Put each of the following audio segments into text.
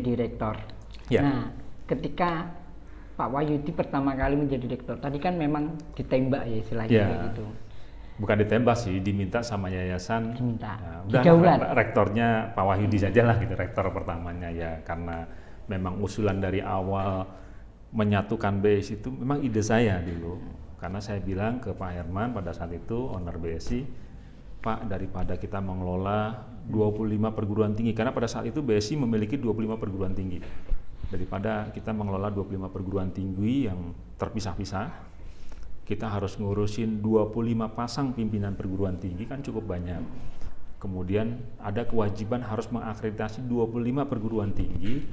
menjadi rektor. Ya. Nah, ketika Pak Wahyudi pertama kali menjadi rektor, tadi kan memang ditembak ya istilahnya Ya. kayak gitu. Bukan ditembak sih, diminta sama yayasan. Diminta. Udah Didaulat. rektornya Pak Wahyudi saja lah gitu, rektor pertamanya ya, karena memang usulan dari awal menyatukan BSI itu memang ide saya dulu. Karena saya bilang ke Pak Herman pada saat itu, owner BSI, Pak, daripada kita mengelola 25 perguruan tinggi, karena pada saat itu BSI memiliki 25 perguruan tinggi. Daripada kita mengelola 25 perguruan tinggi yang terpisah-pisah, kita harus ngurusin 25 pasang pimpinan perguruan tinggi, kan cukup banyak. Kemudian ada kewajiban harus mengakreditasi 25 perguruan tinggi,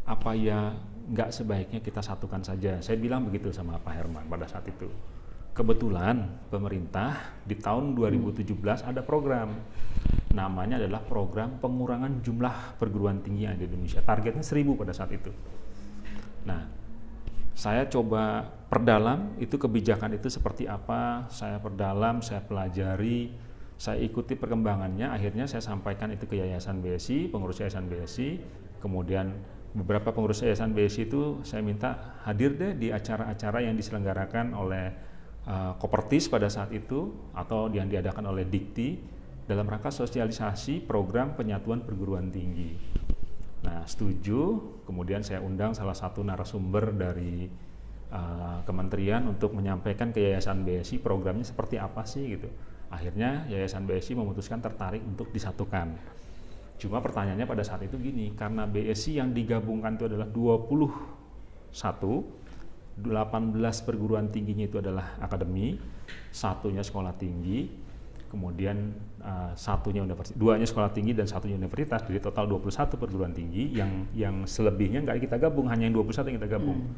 apa ya nggak sebaiknya kita satukan saja. Saya bilang begitu sama Pak Herman pada saat itu. Kebetulan pemerintah di tahun 2017 ada program, namanya adalah program pengurangan jumlah perguruan tinggi yang ada di Indonesia. Targetnya 1000 pada saat itu. Nah, saya coba perdalam itu kebijakan itu seperti apa, saya perdalam, saya pelajari, saya ikuti perkembangannya, akhirnya saya sampaikan itu ke Yayasan BSI, pengurus Yayasan BSI, kemudian beberapa pengurus Yayasan BSI itu saya minta hadir deh di acara-acara yang diselenggarakan oleh Kopertis pada saat itu atau yang diadakan oleh Dikti dalam rangka sosialisasi program penyatuan perguruan tinggi. Nah, setuju, kemudian saya undang salah satu narasumber dari kementerian untuk menyampaikan ke Yayasan BSI programnya seperti apa sih gitu. Akhirnya Yayasan BSI memutuskan tertarik untuk disatukan. Cuma pertanyaannya pada saat itu gini, karena BSI yang digabungkan itu adalah 21, 18 perguruan tingginya itu adalah akademi, satunya sekolah tinggi, kemudian satunya universitas, duanya sekolah tinggi dan satunya universitas, jadi total 21 perguruan tinggi yang selebihnya nggak kita gabung, hanya yang 21 yang kita gabung.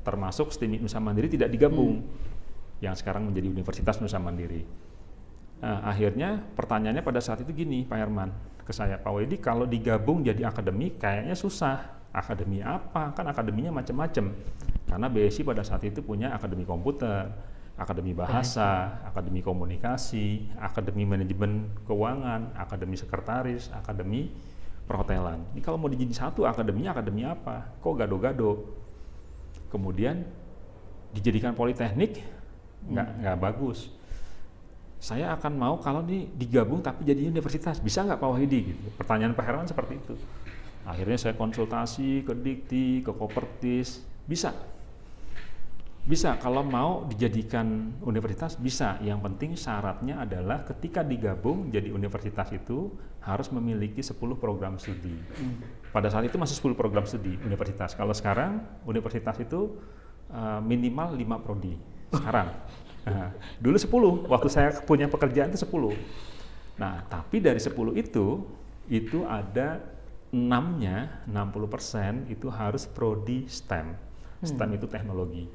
Termasuk STIMIK Nusa Mandiri tidak digabung, yang sekarang menjadi Universitas Nusa Mandiri. Akhirnya pertanyaannya pada saat itu gini, Pak Herman, ke saya, Pak Wahyudi, kalau digabung jadi akademi kayaknya susah. Akademi apa? Kan akademinya macam-macam. Karena BSI pada saat itu punya akademi komputer, akademi bahasa, akademi komunikasi, akademi manajemen keuangan, akademi sekretaris, akademi perhotelan. Ini kalau mau dijadi satu akademinya akademi apa? Kok gado-gado? Kemudian dijadikan politeknik nggak bagus. Saya akan mau kalau digabung tapi jadi universitas, bisa nggak Pak Wahyudi? Gitu. Pertanyaan Pak Herman seperti itu. Akhirnya saya konsultasi ke Dikti, ke Kopertis, bisa kalau mau dijadikan universitas bisa. Yang penting syaratnya adalah ketika digabung jadi universitas itu harus memiliki 10 program studi. Pada saat itu masih 10 program studi universitas. Kalau sekarang universitas itu minimal 5 prodi sekarang. Nah, dulu 10, waktu saya punya pekerjaan itu 10. Nah, tapi dari 10 itu ada 6-nya, 60% itu harus prodi STEM. STEM itu teknologi.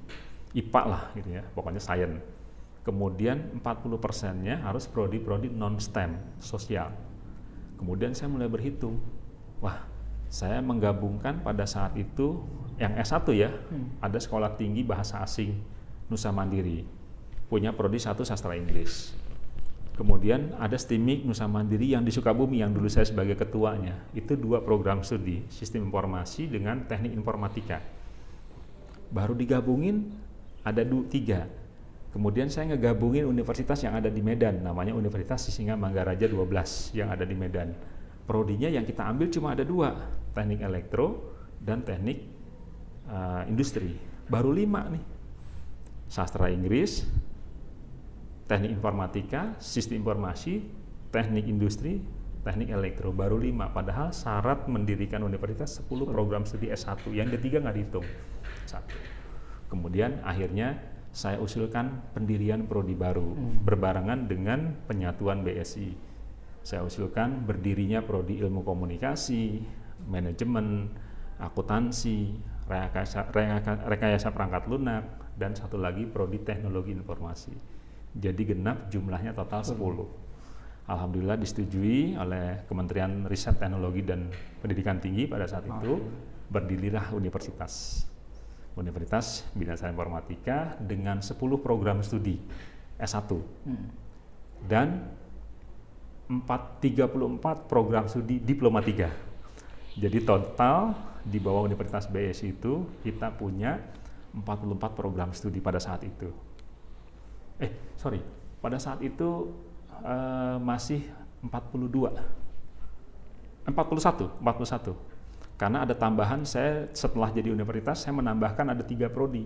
IPA lah gitu ya, pokoknya sains. Kemudian 40%-nya harus prodi-prodi non-STEM, sosial. Kemudian saya mulai berhitung, wah, saya menggabungkan pada saat itu yang S1 ya, ada Sekolah Tinggi Bahasa Asing Nusa Mandiri, punya prodi 1 sastra Inggris. Kemudian ada STIMIK Nusa Mandiri yang di Sukabumi yang dulu saya sebagai ketuanya. Itu 2 program studi, sistem informasi dengan teknik informatika. Baru digabungin ada 3. Kemudian saya ngegabungin universitas yang ada di Medan, namanya Universitas Sisingamangaraja 12 yang ada di Medan. Prodinya yang kita ambil cuma ada 2, teknik elektro dan teknik industri. Baru 5 nih, sastra Inggris, teknik informatika, sistem informasi, teknik industri, teknik elektro, baru 5. Padahal syarat mendirikan universitas 10 program studi S1, yang ketiga nggak dihitung. 1. Kemudian akhirnya saya usulkan pendirian prodi baru, berbarengan dengan penyatuan BSI. Saya usulkan berdirinya prodi ilmu komunikasi, manajemen, akuntansi, rekayasa perangkat lunak, dan satu lagi prodi teknologi informasi. Jadi genap jumlahnya total 10. Alhamdulillah disetujui oleh Kementerian Riset Teknologi dan Pendidikan Tinggi pada saat itu, berdirilah Universitas Bina Sains Informatika dengan 10 program studi S1 dan 34 program studi Diploma 3. Jadi total di bawah Universitas BSI itu kita punya 44 program studi pada saat itu. Pada saat itu masih 41. Karena ada tambahan, saya setelah jadi universitas saya menambahkan ada 3 prodi.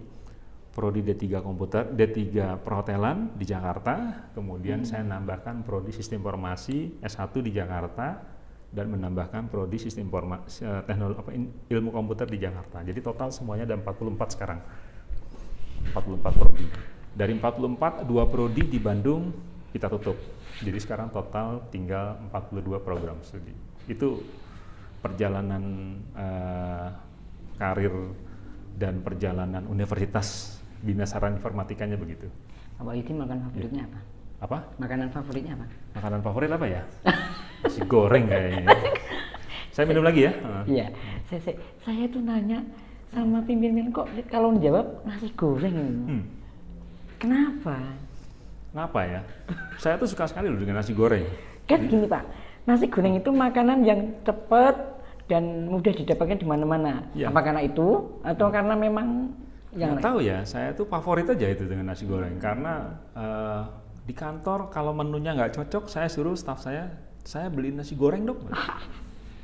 Prodi D3 komputer, D3 perhotelan di Jakarta, kemudian saya nambahkan prodi sistem informasi S1 di Jakarta, dan menambahkan prodi sistem informasi ilmu komputer di Jakarta. Jadi total semuanya ada 44 sekarang. 44 prodi. Dari 44, 2 prodi di Bandung kita tutup. Jadi sekarang total tinggal 42 program studi. Itu perjalanan karir dan perjalanan universitas Bina Sarana Informatikanya begitu. Pak Yudi makanan favoritnya apa? Apa? Makanan favoritnya apa? Makanan favorit apa ya? Nasi goreng kayaknya. Saya minum lagi ya. Iya. Saya tuh nanya sama pimpin kok kalau menjawab nasi goreng. Kenapa? Kenapa ya? Saya tuh suka sekali loh dengan nasi goreng. Kan gini Pak, nasi goreng itu makanan yang cepat dan mudah didapatkan di mana-mana. Ya. Apa karena itu atau karena memang yang nggak tahu ya, saya tuh favorit aja itu dengan nasi goreng. Karena di kantor kalau menunya nggak cocok, saya suruh staff saya beliin nasi goreng dong.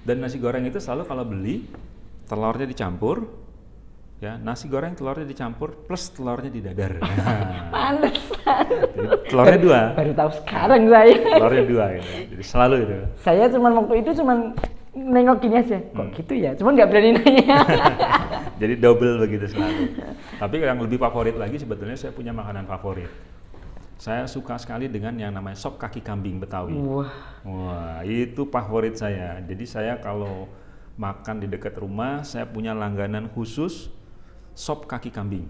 Dan nasi goreng itu selalu kalau beli, telurnya dicampur, ya nasi goreng telurnya dicampur plus telurnya didadar. Pantesan. Telurnya 2. Baru tahu sekarang saya. Telurnya 2 gitu. Jadi selalu itu. Saya waktu itu nengok gini aja, kok gitu ya, cuman nggak berani nanya. Jadi double begitu selalu. Tapi yang lebih favorit lagi sebetulnya saya punya makanan favorit. Saya suka sekali dengan yang namanya sop kaki kambing Betawi. Wah, itu favorit saya. Jadi saya kalau makan di dekat rumah, saya punya langganan khusus sop kaki kambing.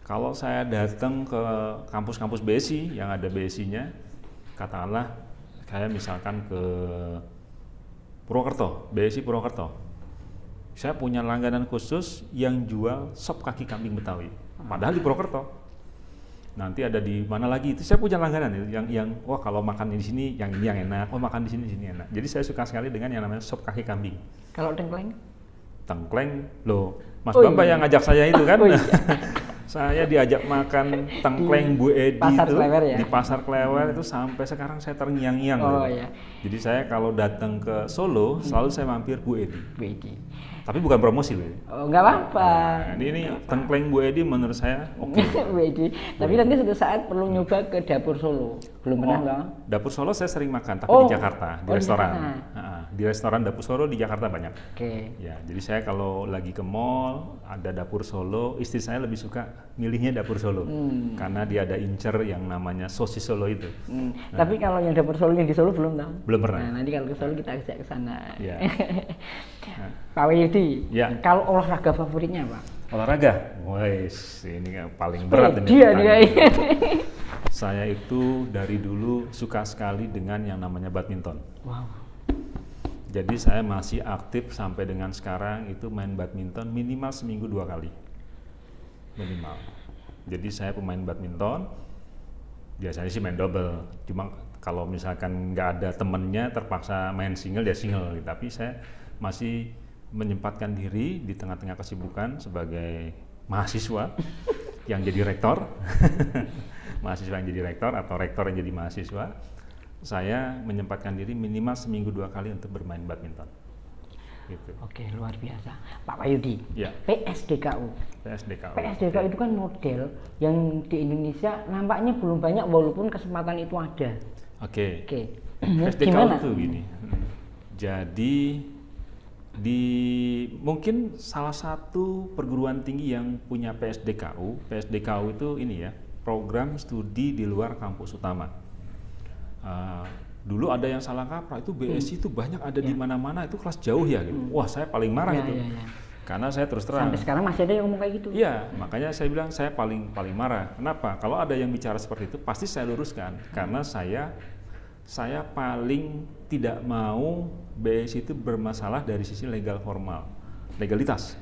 Kalau saya datang ke kampus-kampus BSI yang ada BSI-nya, katakanlah saya misalkan ke Purwokerto, BSI Purwokerto, saya punya langganan khusus yang jual sop kaki kambing Betawi. Padahal di Purwokerto. Nanti ada di mana lagi itu saya punya langganan yang wah kalau makan di sini yang ini yang enak, makan di sini enak. Jadi saya suka sekali dengan yang namanya sop kaki kambing. Kalau tengkleng? Tengkleng, loh, Mas Bamba yang ngajak saya itu kan. Saya diajak makan tengkleng Bu Edi Pasar itu Klewer, ya? di Pasar Klewer itu sampai sekarang saya terngiang-ngiang. Iya. Jadi saya kalau datang ke Solo selalu saya mampir Bu Edi. Bu Edi. Tapi bukan promosi loh. Oh, nggak apa-apa. Nah, ini tengkleng Bu Edi menurut saya oke. Bu Edi. Tapi nanti suatu saat perlu nyoba ke dapur Solo. Belum pernah nggak? Dapur Solo saya sering makan, tapi di Jakarta, di restoran. Di restoran dapur Solo di Jakarta banyak. Oke. Ya, jadi saya kalau lagi ke mall ada dapur Solo, istri saya lebih suka milihnya dapur Solo. Karena dia ada incer yang namanya sosis Solo itu. Tapi kalau yang dapur Solo yang di Solo belum tahu. Belum pernah. Nah, nanti kalau ke Solo kita ajak ke sana. Ya. Pak Yudi, ya. kalau olahraga favoritnya apa? Olahraga? Wes, ini paling berat ini. Saya itu dari dulu suka sekali dengan yang namanya badminton. Wow. Jadi saya masih aktif sampai dengan sekarang itu main badminton minimal seminggu 2 kali. Minimal. Jadi saya pemain badminton, biasanya sih main double. Cuma kalau misalkan nggak ada temennya terpaksa main single ya single. Tapi saya masih menyempatkan diri di tengah-tengah kesibukan sebagai mahasiswa yang jadi rektor. Mahasiswa yang jadi rektor atau rektor yang jadi mahasiswa. Saya menyempatkan diri minimal seminggu 2 kali untuk bermain badminton. Gitu. Oke, luar biasa. Pak Wahyudi, ya. PSDKU. PSDKU itu kan model yang di Indonesia nampaknya belum banyak walaupun kesempatan itu ada. Oke. PSDKU gimana? Itu gini. Jadi mungkin salah satu perguruan tinggi yang punya PSDKU itu ini ya, program studi di luar kampus utama. Dulu ada yang salah kaprah itu BSI itu banyak ada di mana-mana itu kelas jauh ya gitu. Wah, saya paling marah itu. Karena saya terus terang. Sampai sekarang masih ada yang ngomong kayak gitu. Iya, makanya saya bilang saya paling marah. Kenapa? Kalau ada yang bicara seperti itu pasti saya luruskan karena saya paling tidak mau BSI itu bermasalah dari sisi legalitas.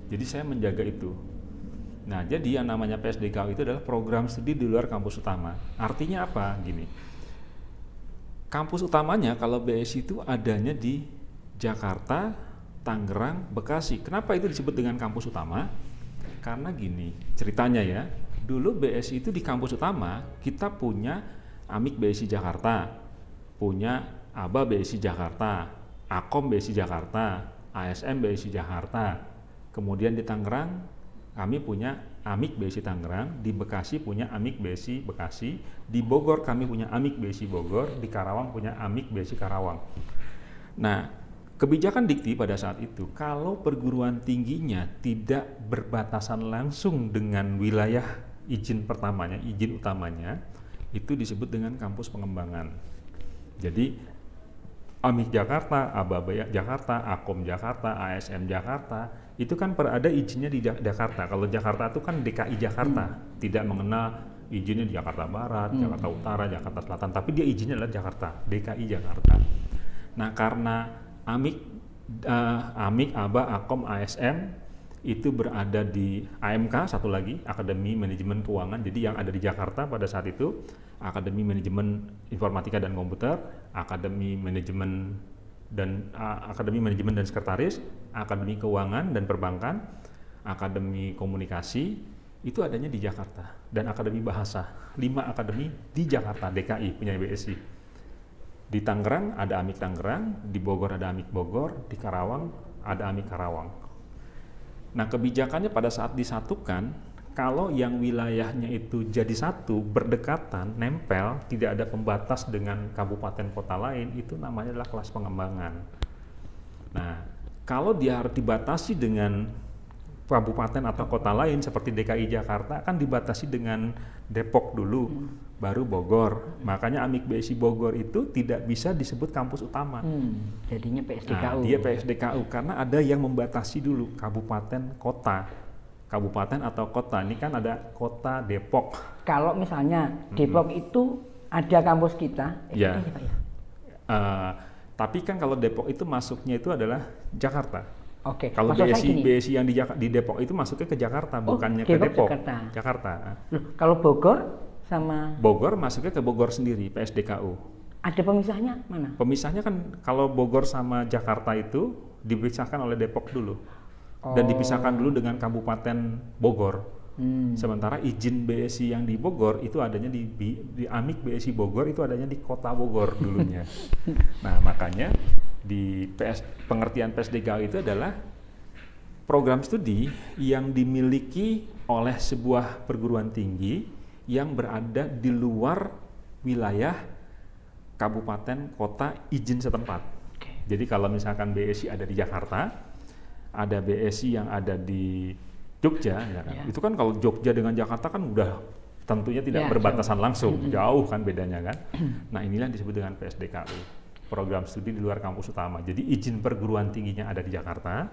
Jadi saya menjaga itu. Nah, jadi yang namanya PSDKU itu adalah program studi di luar kampus utama. Artinya apa? Gini. Kampus utamanya kalau BSI itu adanya di Jakarta, Tangerang, Bekasi. Kenapa itu disebut dengan kampus utama? Karena gini, ceritanya ya, dulu BSI itu di kampus utama, kita punya AMIK BSI Jakarta, punya ABA BSI Jakarta, AKOM BSI Jakarta, ASM BSI Jakarta. Kemudian di Tangerang, kami punya AMIK BSI Tangerang, di Bekasi punya AMIK BSI Bekasi, di Bogor kami punya AMIK BSI Bogor, di Karawang punya AMIK BSI Karawang. Nah, kebijakan Dikti pada saat itu, kalau perguruan tingginya tidak berbatasan langsung dengan wilayah izin pertamanya, izin utamanya, itu disebut dengan kampus pengembangan. Jadi, AMIK Jakarta, ABA Jakarta, AKOM Jakarta, ASM Jakarta, itu kan ada izinnya di Jakarta. Kalau Jakarta itu kan DKI Jakarta, tidak mengenal izinnya di Jakarta Barat, Jakarta Utara, Jakarta Selatan, tapi dia izinnya adalah Jakarta, DKI Jakarta. Nah, karena AMIK, ABA, AKOM, ASM itu berada di AMK, satu lagi Akademi Manajemen Keuangan. Jadi yang ada di Jakarta pada saat itu Akademi Manajemen Informatika dan Komputer, Akademi Manajemen dan Sekretaris, Akademi Keuangan dan Perbankan, Akademi Komunikasi, itu adanya di Jakarta, dan Akademi Bahasa. 5 akademi di Jakarta, DKI punya BSI. Di Tangerang ada AMIK Tangerang, di Bogor ada AMIK Bogor, di Karawang ada AMIK Karawang. Nah, kebijakannya pada saat disatukan, kalau yang wilayahnya itu jadi satu, berdekatan, nempel, tidak ada pembatas dengan kabupaten kota lain, itu namanya adalah kelas pengembangan. Nah, kalau dia harus dibatasi dengan kabupaten atau kota lain seperti DKI Jakarta, kan dibatasi dengan Depok dulu, baru Bogor. Makanya AMIK BSI Bogor itu tidak bisa disebut kampus utama. Jadinya PSDKU. Nah, dia PSDKU karena ada yang membatasi dulu kabupaten, kota. Kabupaten atau kota, ini kan ada kota Depok. Kalau misalnya Depok itu ada kampus kita, ya. Tapi kan kalau Depok itu masuknya itu adalah Jakarta. Oke. Kalau BSI yang di Depok itu masuknya ke Jakarta, bukannya ke Depok. Jakarta. Kalau Bogor sama Bogor masuknya ke Bogor sendiri, PSDKU. Ada pemisahnya mana? Pemisahnya kan kalau Bogor sama Jakarta itu dipisahkan oleh Depok dulu. Dan dipisahkan dulu dengan Kabupaten Bogor. Sementara izin BSI yang di Bogor itu adanya di AMIK BSI Bogor itu adanya di Kota Bogor dulunya. Nah, makanya di pengertian PSDKU itu adalah program studi yang dimiliki oleh sebuah perguruan tinggi yang berada di luar wilayah kabupaten kota izin setempat. Jadi kalau misalkan BSI ada di Jakarta, ada BSI yang ada di Jogja, ya kan? Itu kan kalau Jogja dengan Jakarta kan udah tentunya tidak berbatasan langsung, jauh kan bedanya kan. Nah, inilah yang disebut dengan PSDKU. Program studi di luar kampus utama. Jadi izin perguruan tingginya ada di Jakarta,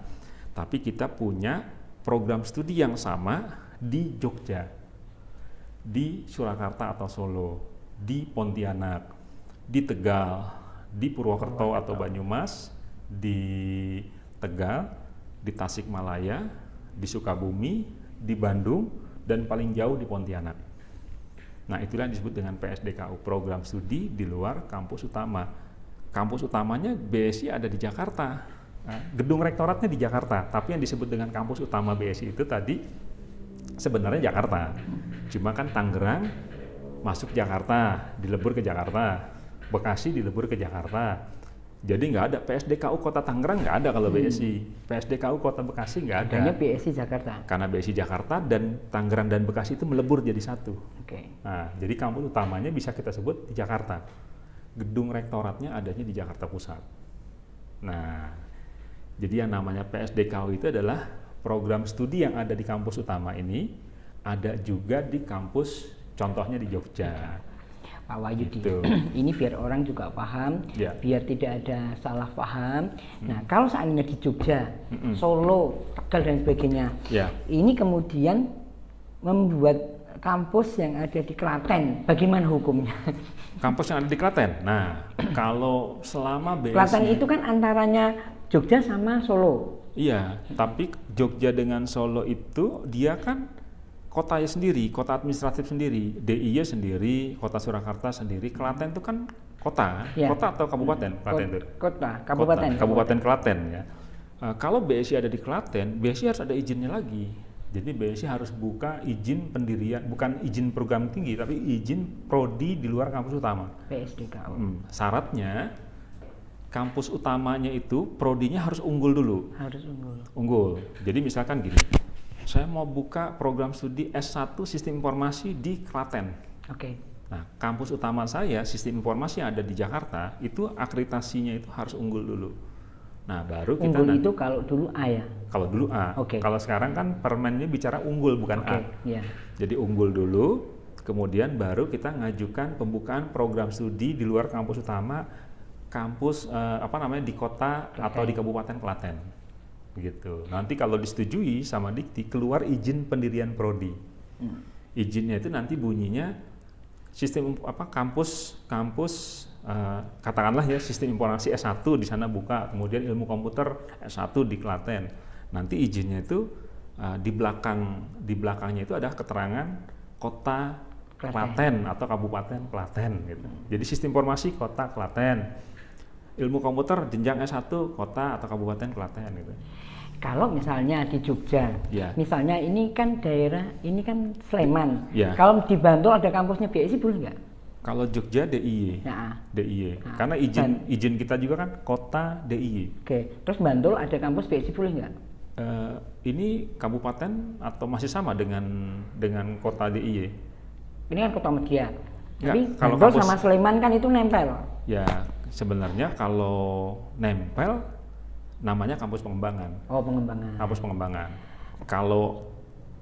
tapi kita punya program studi yang sama di Jogja, di Surakarta atau Solo, di Pontianak, di Tegal, di Purwokerto atau Banyumas, di Tegal, di Tasikmalaya, di Sukabumi, di Bandung, dan paling jauh di Pontianak. Nah, itulah yang disebut dengan PSDKU, program studi di luar kampus utama. Kampus utamanya BSI ada di Jakarta, gedung rektoratnya di Jakarta, tapi yang disebut dengan kampus utama BSI itu tadi sebenarnya Jakarta. Cuma kan Tangerang masuk Jakarta, dilebur ke Jakarta, Bekasi dilebur ke Jakarta. Jadi nggak ada PSDKU Kota Tangerang, nggak ada kalau BSI. PSDKU Kota Bekasi nggak ada. Adanya BSI Jakarta. Karena BSI Jakarta dan Tangerang dan Bekasi itu melebur jadi satu. Nah, jadi kampus utamanya bisa kita sebut di Jakarta. Gedung rektoratnya adanya di Jakarta Pusat. Nah, jadi yang namanya PSDKU itu adalah program studi yang ada di kampus utama ini, ada juga di kampus, contohnya di Jogja. Pak Wahyudi, ini biar orang juga paham, biar tidak ada salah paham. Nah, kalau seandainya di Jogja, Solo, Tegal dan sebagainya, ini kemudian membuat kampus yang ada di Klaten, bagaimana hukumnya? Kampus yang ada di Klaten? Nah, kalau selama BSI... Klaten itu kan antaranya Jogja sama Solo. Iya, tapi Jogja dengan Solo itu dia kan kotanya sendiri, kota administratif sendiri, DIY sendiri, kota Surakarta sendiri, Klaten itu kan kota, kota atau kabupaten? Klaten itu? Kabupaten Klaten ya. Kalau BSI ada di Klaten, BSI harus ada izinnya lagi. Jadi BSI harus buka izin pendirian, bukan izin program tinggi, tapi izin prodi di luar kampus utama. PSDKU. Syaratnya kampus utamanya itu prodinya harus unggul dulu. Harus unggul. Jadi misalkan gini, saya mau buka program studi S1 Sistem Informasi di Klaten. Nah, kampus utama saya Sistem Informasi yang ada di Jakarta itu akreditasinya itu harus unggul dulu. Nah, baru kita unggul itu kalau dulu A ya? Kalau dulu A. Kalau sekarang kan permennya bicara unggul bukan A. Jadi unggul dulu, kemudian baru kita ngajukan pembukaan program studi di luar kampus utama, kampus di kota atau di Kabupaten Klaten. Begitu. Nanti kalau disetujui sama Dikti, keluar izin pendirian prodi. Izinnya itu nanti bunyinya sistem kampus katakanlah ya sistem informasi S1 di sana buka, kemudian ilmu komputer S1 di Klaten. Nanti izinnya itu di belakangnya itu ada keterangan kota Klaten atau kabupaten Klaten gitu. Jadi sistem informasi kota Klaten. Ilmu komputer jenjang S1 kota atau kabupaten Klaten gitu. Kalau misalnya di Jogja, misalnya ini kan daerah, ini kan Sleman. Kalau di Bantul ada kampusnya BSI boleh nggak? Kalau Jogja DIY, karena izin kita juga kan kota DIY. Terus Bantul ada kampus BSI boleh nggak? Ini kabupaten atau masih sama dengan kota DIY? Ini kan kota media. Tapi Bantul sama Sleman kan itu nempel. Ya, sebenarnya kalau nempel namanya kampus pengembangan. Pengembangan. Kampus pengembangan. Kalau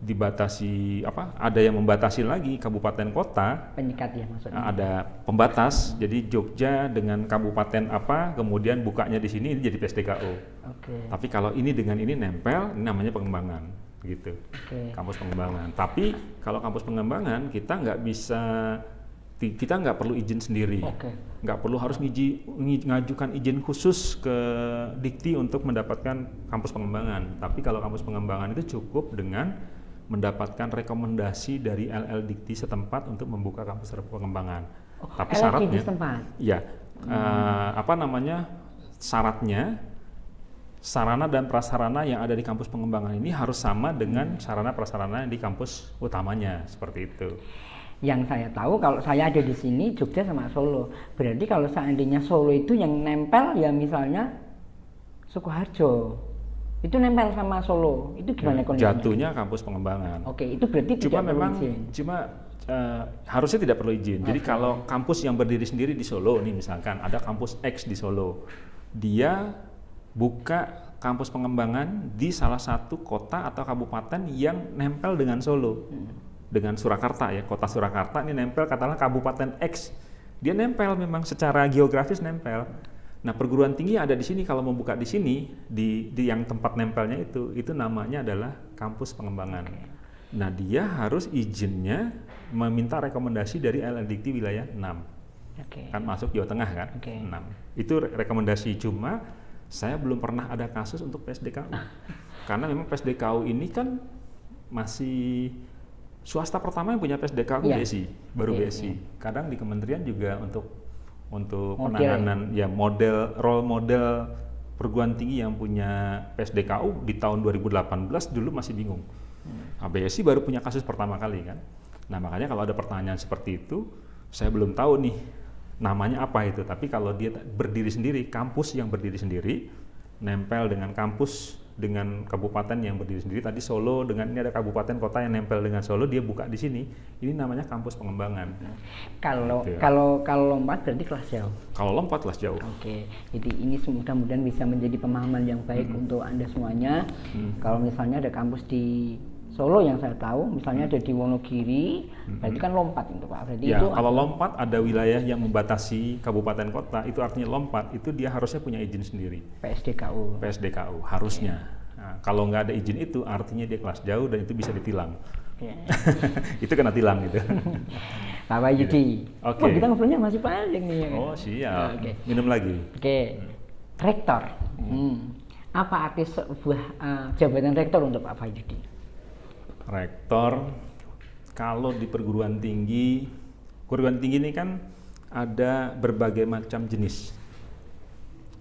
dibatasi ada yang membatasi lagi kabupaten kota, penyekat ya maksudnya. Ada pembatas. Jadi Jogja dengan kabupaten kemudian bukanya di sini ini jadi PSDKU. Tapi kalau ini dengan ini nempel, ini namanya pengembangan gitu. Kampus pengembangan. Tapi kalau kampus pengembangan kita nggak perlu izin sendiri. Nggak perlu harus ngajukan izin khusus ke Dikti untuk mendapatkan kampus pengembangan. Tapi kalau kampus pengembangan itu cukup dengan mendapatkan rekomendasi dari LL Dikti setempat untuk membuka kampus pengembangan. Tapi syaratnya, syaratnya sarana dan prasarana yang ada di kampus pengembangan ini harus sama dengan sarana prasarana di kampus utamanya, seperti itu. Yang saya tahu kalau saya ada di sini Jogja sama Solo, berarti kalau seandainya Solo itu yang nempel ya misalnya Sukoharjo. Itu nempel sama Solo, itu gimana kondisinya? Jatuhnya kampus pengembangan. Itu berarti tidak perlu izin. Harusnya tidak perlu izin. Jadi kalau kampus yang berdiri sendiri di Solo nih misalkan ada kampus X di Solo, dia buka kampus pengembangan di salah satu kota atau kabupaten yang nempel dengan Solo, dengan Surakarta ya, kota Surakarta ini nempel katakanlah kabupaten X, dia nempel memang secara geografis nempel. Nah, perguruan tinggi yang ada di sini kalau membuka di sini di yang tempat nempelnya itu namanya adalah kampus pengembangan. Nah, dia harus izinnya meminta rekomendasi dari LL Dikti wilayah 6. Kan masuk Jawa Tengah kan? 6. Itu rekomendasi, cuma saya belum pernah ada kasus untuk PSDKU. Karena memang PSDKU ini kan masih swasta pertama yang punya PSDKU BSI, baru BSI. Kadang di kementerian juga untuk penanganan role model perguruan tinggi yang punya PSDKU di tahun 2018 dulu masih bingung. BSI baru punya kasus pertama kali kan. Nah, makanya kalau ada pertanyaan seperti itu, saya belum tahu nih namanya apa itu. Tapi kalau dia berdiri sendiri, kampus yang berdiri sendiri, nempel dengan kampus dengan kabupaten yang berdiri sendiri, tadi Solo dengan ini ada kabupaten kota yang nempel dengan Solo, dia buka di sini, ini namanya kampus pengembangan. Kalau lompat berarti kelas jauh. Kalau lompat kelas jauh. Jadi ini mudah-mudahan bisa menjadi pemahaman yang baik untuk Anda semuanya. Kalau misalnya ada kampus di Solo yang saya tahu, misalnya ada di Wonogiri, berarti kan lompat itu Pak. Berarti itu kalau lompat ada wilayah yang membatasi kabupaten kota, itu artinya lompat, itu dia harusnya punya izin sendiri. PSDKU harusnya. Nah, kalau nggak ada izin itu artinya dia kelas jauh dan itu bisa ditilang. Itu kena tilang gitu. Pak Wahyudi. Kita ngobrolnya masih panjang nih. Siap. Minum lagi. Rektor. Apa arti sebuah jabatan rektor untuk Pak Wahyudi? Rektor Kalau di perguruan tinggi ini kan ada berbagai macam jenis.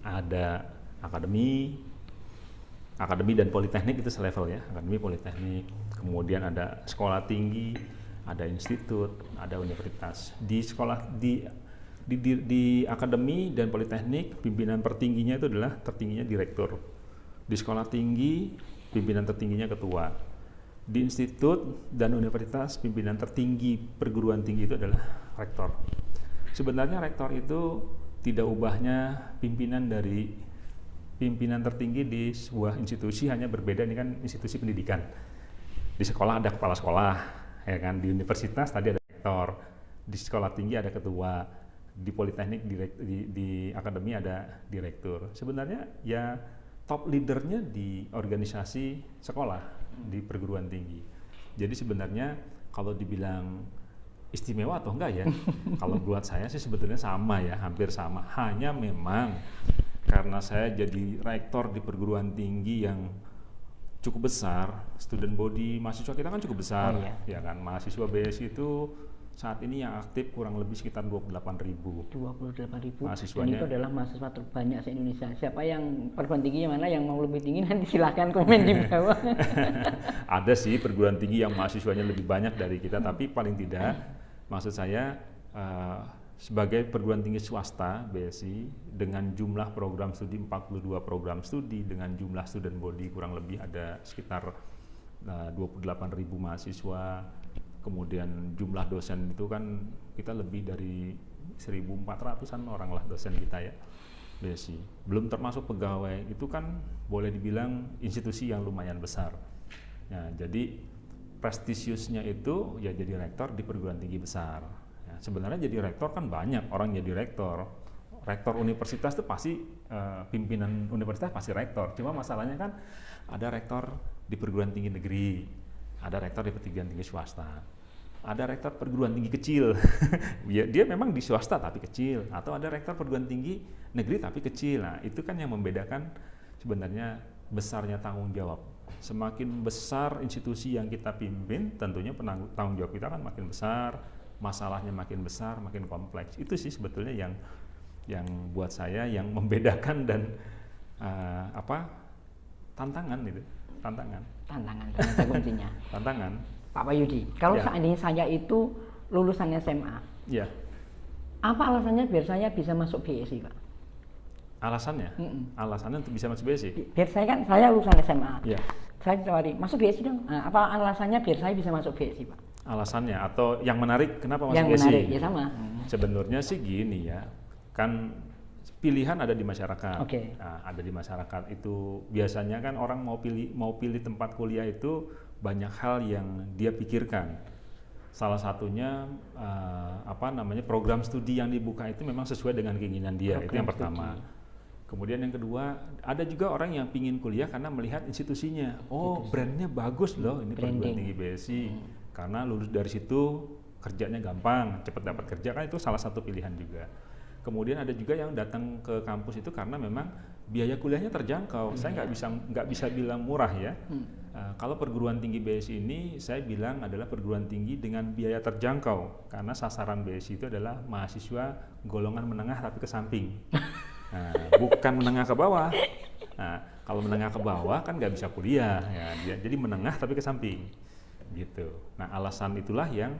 Ada akademi dan politeknik, itu selevel ya, akademi, politeknik. Kemudian ada sekolah tinggi, ada institut, ada universitas. Di akademi dan politeknik, pimpinan tertingginya itu adalah direktur. Di sekolah tinggi, pimpinan tertingginya ketua. Di institut dan universitas, pimpinan tertinggi perguruan tinggi itu adalah rektor. Sebenarnya rektor itu tidak ubahnya pimpinan tertinggi di sebuah institusi, hanya berbeda, ini kan institusi pendidikan. Di sekolah ada kepala sekolah, ya kan. Di universitas tadi ada rektor, di sekolah tinggi ada ketua, di politeknik di akademi ada direktur. Sebenarnya ya top leadernya di organisasi sekolah di perguruan tinggi. Jadi sebenarnya kalau dibilang istimewa atau enggak ya, kalau buat saya sih sebetulnya sama ya, hampir sama. Hanya memang karena saya jadi rektor di perguruan tinggi yang cukup besar, student body mahasiswa kita kan cukup besar, ya kan. Mahasiswa BSI itu saat ini yang aktif kurang lebih sekitar 28.000. 28.000. Mahasiswanya. Dan itu adalah mahasiswa terbanyak se-Indonesia. Siapa yang perguruan tingginya mana yang mau lebih tinggi, nanti silahkan komen di bawah. Ada sih perguruan tinggi yang mahasiswanya lebih banyak dari kita, tapi paling tidak, maksud saya sebagai perguruan tinggi swasta BSI dengan jumlah program studi 42 program studi dengan jumlah student body kurang lebih ada sekitar 28.000 mahasiswa. Kemudian jumlah dosen itu kan kita lebih dari 1.400-an orang lah dosen kita ya BSI. Belum termasuk pegawai, itu kan boleh dibilang institusi yang lumayan besar. Nah, jadi prestisiusnya itu ya jadi rektor di perguruan tinggi besar. Ya, sebenarnya jadi rektor kan banyak orang jadi rektor. Rektor universitas itu pasti pimpinan universitas pasti rektor. Cuma masalahnya kan ada rektor di perguruan tinggi negeri, ada rektor di perguruan tinggi swasta. Ada rektor perguruan tinggi kecil, dia memang di swasta tapi kecil, atau ada rektor perguruan tinggi negeri tapi kecil. Nah, itu kan yang membedakan sebenarnya besarnya tanggung jawab. Semakin besar institusi yang kita pimpin, tentunya tanggung jawab kita kan makin besar, masalahnya makin besar, makin kompleks. Itu sih sebetulnya yang buat saya yang membedakan dan tantangan itu, tantangan ternyata kuncinya. Tantangan. Pak Wahyudi, kalau seandainya saya itu lulusan SMA, apa alasannya biar saya bisa masuk BSI, Pak? Alasannya? Alasannya untuk bisa masuk BSI? Biar saya lulusan SMA, saya ditawari, masuk BSI dong. Nah, apa alasannya biar saya bisa masuk BSI, Pak? Alasannya atau yang menarik kenapa masuk BSI? Yang menarik, ya sama. Sebenarnya sih gini ya, kan pilihan ada di masyarakat. Nah, ada di masyarakat itu biasanya kan orang mau pilih tempat kuliah itu banyak hal yang dia pikirkan. Salah satunya program studi yang dibuka itu memang sesuai dengan keinginan dia. Program itu yang pertama. Kemudian yang kedua, ada juga orang yang pingin kuliah karena melihat institusinya. Oh, brandnya bagus loh, ini perguruan tinggi BSI. Karena lulus dari situ kerjanya gampang, cepat dapat kerja, kan itu salah satu pilihan juga. Kemudian ada juga yang datang ke kampus itu karena memang biaya kuliahnya terjangkau. Saya nggak bisa bilang murah ya. Kalau perguruan tinggi BSI ini saya bilang adalah perguruan tinggi dengan biaya terjangkau karena sasaran BSI itu adalah mahasiswa golongan menengah tapi ke samping. Nah, bukan menengah ke bawah. Nah, kalau menengah ke bawah kan nggak bisa kuliah ya. Jadi menengah tapi ke samping gitu. Nah, alasan itulah yang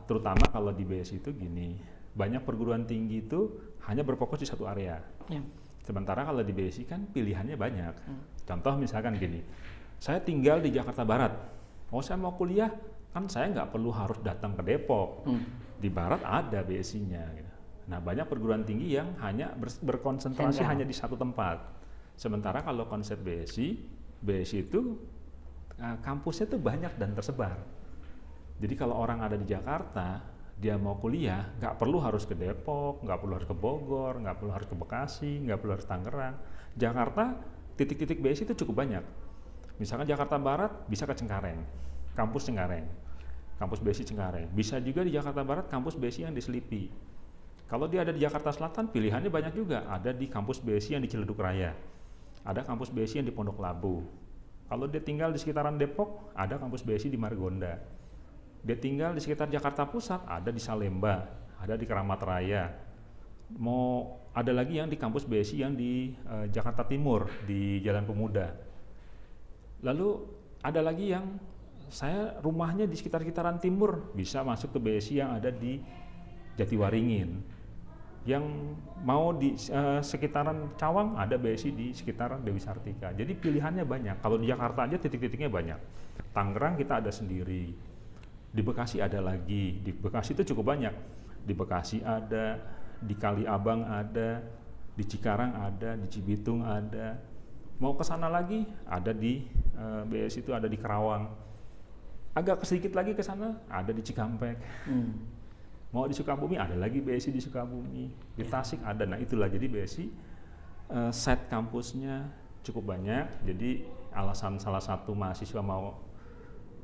terutama kalau di BSI itu gini. Banyak perguruan tinggi itu hanya berfokus di satu area. Sementara kalau di BSI kan pilihannya banyak. Contoh misalkan gini, saya tinggal di Jakarta Barat. Oh, saya mau kuliah, kan saya nggak perlu harus datang ke Depok. Di Barat ada BSI-nya. Gitu. Nah, banyak perguruan tinggi yang hanya berkonsentrasi hanya di satu tempat. Sementara kalau konsep BSI itu kampusnya tuh banyak dan tersebar. Jadi kalau orang ada di Jakarta, dia mau kuliah, nggak perlu harus ke Depok, nggak perlu harus ke Bogor, nggak perlu harus ke Bekasi, nggak perlu harus Tangerang. Jakarta, titik-titik BSI itu cukup banyak. Misalkan Jakarta Barat bisa ke Cengkareng, kampus Cengkareng, kampus BSI Cengkareng. Bisa juga di Jakarta Barat kampus BSI yang di Selipi. Kalau dia ada di Jakarta Selatan, pilihannya banyak juga. Ada di kampus BSI yang di Ciledug Raya, ada kampus BSI yang di Pondok Labu. Kalau dia tinggal di sekitaran Depok, ada kampus BSI di Margonda. Dia tinggal di sekitar Jakarta Pusat, ada di Salemba, ada di Keramat Raya. Mau ada lagi yang di kampus BSI yang di Jakarta Timur, di Jalan Pemuda. Lalu ada lagi yang saya rumahnya di sekitar-sekitaran timur, bisa masuk ke BSI yang ada di Jatiwaringin. Yang mau di sekitaran Cawang, ada BSI di sekitaran Dewi Sartika. Jadi pilihannya banyak. Kalau di Jakarta aja titik-titiknya banyak. Tangerang kita ada sendiri. Di Bekasi ada lagi. Di Bekasi itu cukup banyak. Di Bekasi ada, di Kali Abang ada, di Cikarang ada, di Cibitung ada. Mau ke sana lagi, ada di BSI itu ada di Kerawang. Agak sedikit lagi ke sana, ada di Cikampek. Mau di Sukabumi, ada lagi BSI di Sukabumi. Di Tasik ada. Nah itulah, jadi BSI set kampusnya cukup banyak. Jadi alasan salah satu mahasiswa mau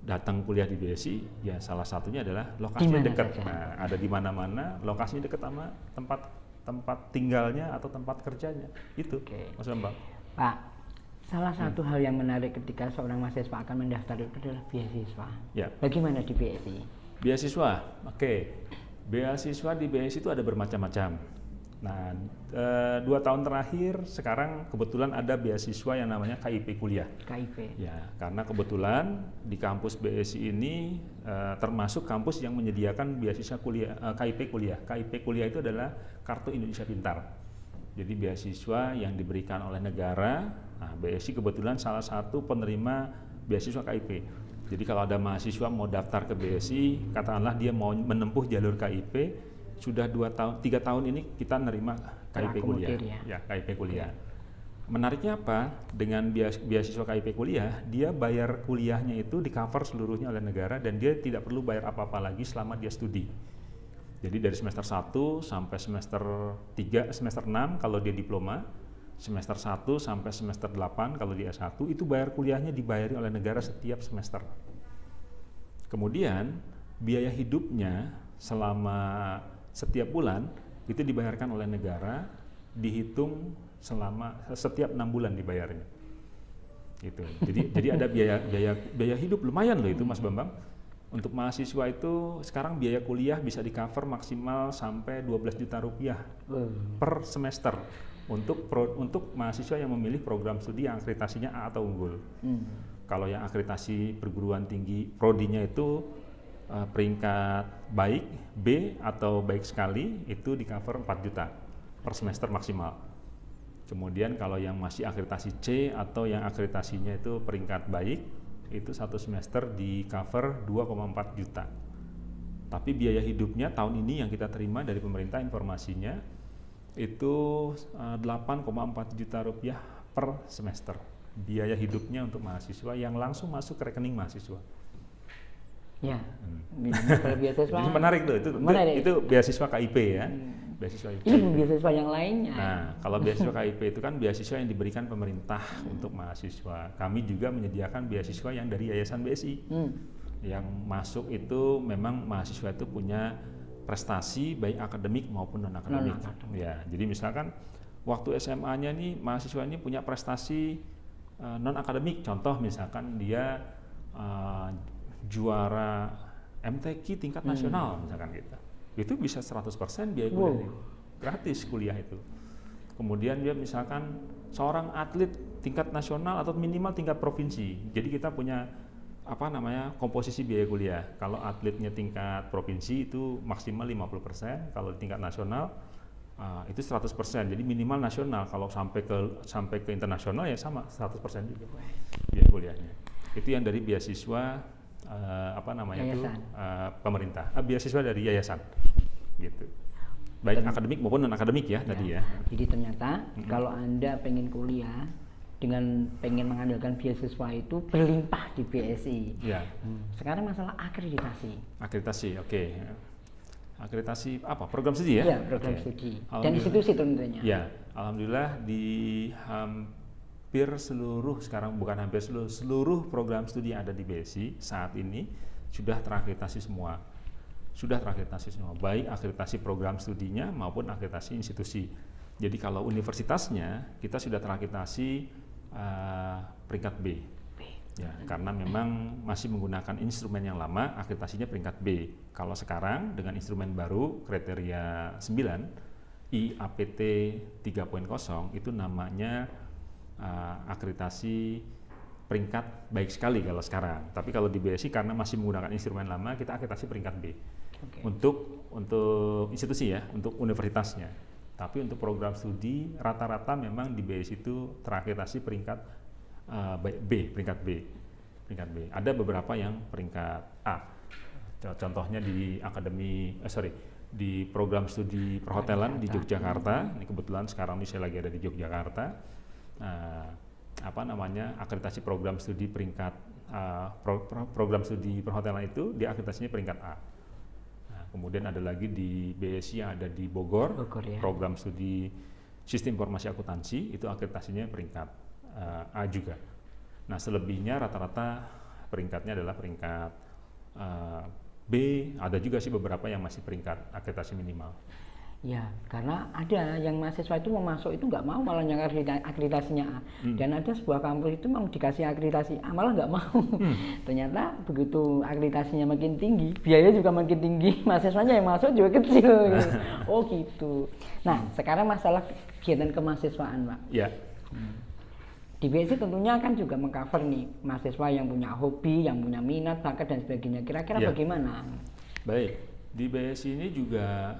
datang kuliah di BSI, ya salah satunya adalah lokasinya dekat. Nah, ada di mana-mana, lokasinya dekat sama tempat tinggalnya atau tempat kerjanya. Itu, Mas Bambang. Pak, salah satu hal yang menarik ketika seorang mahasiswa akan mendaftar itu adalah beasiswa. Ya. Bagaimana di BSI? Beasiswa, beasiswa di BSI itu ada bermacam-macam. Nah, 2 tahun terakhir sekarang kebetulan ada beasiswa yang namanya KIP kuliah. KIP. Ya, karena kebetulan di kampus BSI ini termasuk kampus yang menyediakan beasiswa kuliah, KIP kuliah. KIP kuliah itu adalah Kartu Indonesia Pintar. Jadi beasiswa yang diberikan oleh negara. Nah, BSI kebetulan salah satu penerima beasiswa KIP. Jadi kalau ada mahasiswa mau daftar ke BSI, katakanlah dia mau menempuh jalur KIP, sudah 3 tahun ini kita nerima KIP kuliah. Ya, KIP kuliah. Menariknya apa? Dengan beasiswa KIP kuliah, dia bayar kuliahnya itu di cover seluruhnya oleh negara dan dia tidak perlu bayar apa-apa lagi selama dia studi. Jadi dari semester 1 sampai semester 3, semester 6 kalau dia diploma, semester 1 sampai semester 8 kalau di S1 itu bayar kuliahnya dibayari oleh negara setiap semester. Kemudian biaya hidupnya selama setiap bulan itu dibayarkan oleh negara, dihitung setiap 6 bulan dibayarnya. Gitu. Jadi ada biaya hidup lumayan loh itu Mas Bambang. Untuk mahasiswa itu sekarang biaya kuliah bisa di-cover maksimal sampai 12 juta rupiah per semester. Untuk mahasiswa yang memilih program studi yang akreditasinya A atau unggul. Kalau yang akreditasi perguruan tinggi prodinya itu peringkat baik, B atau baik sekali, itu di cover 4 juta per semester maksimal. Kemudian kalau yang masih akreditasi C atau yang akreditasinya itu peringkat baik, itu 1 semester di cover 2,4 juta. Tapi biaya hidupnya tahun ini yang kita terima dari pemerintah informasinya, itu 8,4 juta rupiah per semester biaya hidupnya untuk mahasiswa yang langsung masuk ke rekening mahasiswa. Ya, beasiswa. Ini menarik tuh, itu beasiswa KIP ya. Beasiswa KIP. Ini beasiswa yang lainnya. Nah, kalau beasiswa KIP itu kan beasiswa yang diberikan pemerintah untuk mahasiswa. Kami juga menyediakan beasiswa yang dari Yayasan BSI. Yang masuk itu memang mahasiswa itu punya prestasi baik akademik maupun non akademik. Ya, jadi misalkan waktu SMA-nya nih mahasiswa ini punya prestasi non akademik, contoh misalkan dia juara MTQ tingkat nasional misalkan gitu. Itu bisa 100% biaya kuliah gratis kuliah itu. Kemudian dia misalkan seorang atlet tingkat nasional atau minimal tingkat provinsi. Jadi kita punya komposisi biaya kuliah. Kalau atletnya tingkat provinsi itu maksimal 50%, kalau tingkat nasional itu 100%. Jadi minimal nasional, kalau sampai ke internasional ya sama 100% juga biaya kuliahnya. Itu yang dari beasiswa pemerintah, beasiswa dari yayasan gitu. Baik akademik maupun non akademik ya tadi ya. Jadi ternyata kalau Anda pengen kuliah dengan pengen mengandalkan beasiswa itu berlimpah di BSI. Ya. Sekarang masalah akreditasi. Akreditasi, oke. Akreditasi apa? Program studi ya? Iya, program studi. Dan institusi tentunya. Ya, alhamdulillah di hampir seluruh, sekarang bukan hampir seluruh program studi yang ada di BSI saat ini sudah terakreditasi semua. Sudah terakreditasi semua, baik akreditasi program studinya maupun akreditasi institusi. Jadi kalau universitasnya kita sudah terakreditasi peringkat B. Ya, karena memang masih menggunakan instrumen yang lama, akreditasinya peringkat B. Kalau sekarang dengan instrumen baru kriteria 9 IAPT 3.0 itu namanya akreditasi peringkat baik sekali kalau sekarang. Tapi kalau di BSI karena masih menggunakan instrumen lama, kita akreditasi peringkat B. Okay. Untuk institusi ya, untuk universitasnya. Tapi untuk program studi rata-rata memang di BSI itu terakreditasi peringkat peringkat B. Ada beberapa yang peringkat A. Contohnya di di program studi perhotelan di Yogyakarta. Ini kebetulan sekarang ini saya lagi ada di Yogyakarta. Akreditasi program studi peringkat program studi perhotelan itu diakreditasinya peringkat A. Nah, kemudian ada lagi di BSI yang ada di Bogor ya. Program studi sistem informasi akuntansi itu akreditasinya peringkat A juga. Nah, selebihnya rata-rata peringkatnya adalah peringkat B. Ada juga sih beberapa yang masih peringkat akreditasi minimal. Ya, karena ada yang mahasiswa itu mau masuk itu nggak mau malah yang akreditasinya A. Dan ada sebuah kampus itu mau dikasih akreditasi A malah nggak mau. Ternyata begitu akreditasinya makin tinggi, biaya juga makin tinggi, mahasiswanya yang masuk juga kecil. Gitu. Oh gitu. Nah, sekarang masalah kegiatan kemahasiswaan, Pak. Ya. Di BSI tentunya kan juga mengcover nih mahasiswa yang punya hobi, yang punya minat, bakat dan sebagainya. Kira-kira bagaimana? Baik, di BSI ini juga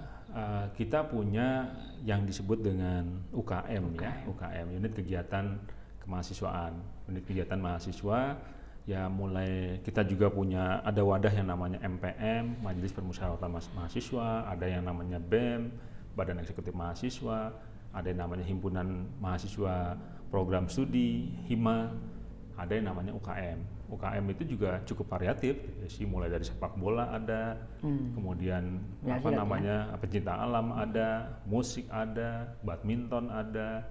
kita punya yang disebut dengan UKM ya, UKM, unit kegiatan kemahasiswaan. Unit kegiatan mahasiswa ya mulai kita juga punya ada wadah yang namanya MPM, Majelis Permusyawaratan Mahasiswa, ada yang namanya BEM, Badan Eksekutif Mahasiswa, ada yang namanya Himpunan Mahasiswa Program Studi, HIMA, ada yang namanya UKM. UKM itu juga cukup variatif, sih mulai dari sepak bola ada, kemudian pecinta alam ada, musik ada, badminton ada,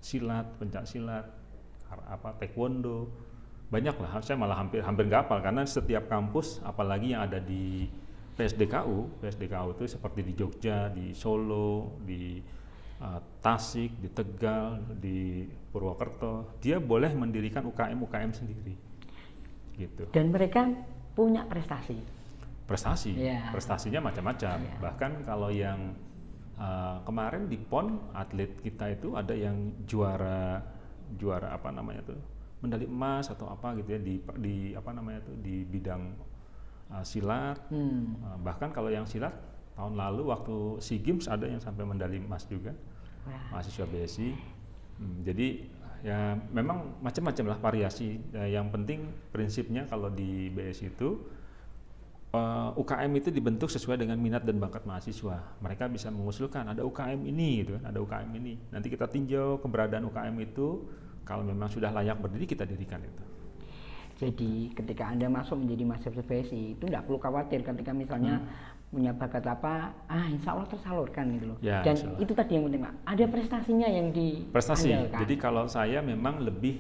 silat, pencak silat, taekwondo, banyak lah. Saya malah hampir nggak hafal karena setiap kampus, apalagi yang ada di PSDKU itu seperti di Jogja, di Solo, di Tasik, di Tegal, di Purwokerto, dia boleh mendirikan UKM sendiri, gitu. Dan mereka punya prestasi. Prestasinya macam-macam. Bahkan kalau yang kemarin di PON atlet kita itu ada yang juara medali emas atau apa gitu ya di bidang silat. Bahkan kalau yang silat tahun lalu waktu SEA Games ada yang sampai medali emas juga. Mahasiswa BSI. Jadi ya memang macam-macam lah variasi. Yang penting prinsipnya kalau di BSI itu UKM itu dibentuk sesuai dengan minat dan bakat mahasiswa. Mereka bisa mengusulkan ada UKM ini gitu kan, ada UKM ini. Nanti kita tinjau keberadaan UKM itu, kalau memang sudah layak berdiri kita dirikan itu. Jadi ketika Anda masuk menjadi mahasiswa BSI itu tidak perlu khawatir ketika misalnya punya bakat apa, insya Allah tersalurkan gitu loh. Ya, dan itu tadi yang penting Pak, ada prestasinya yang diandalkan. Jadi kalau saya memang lebih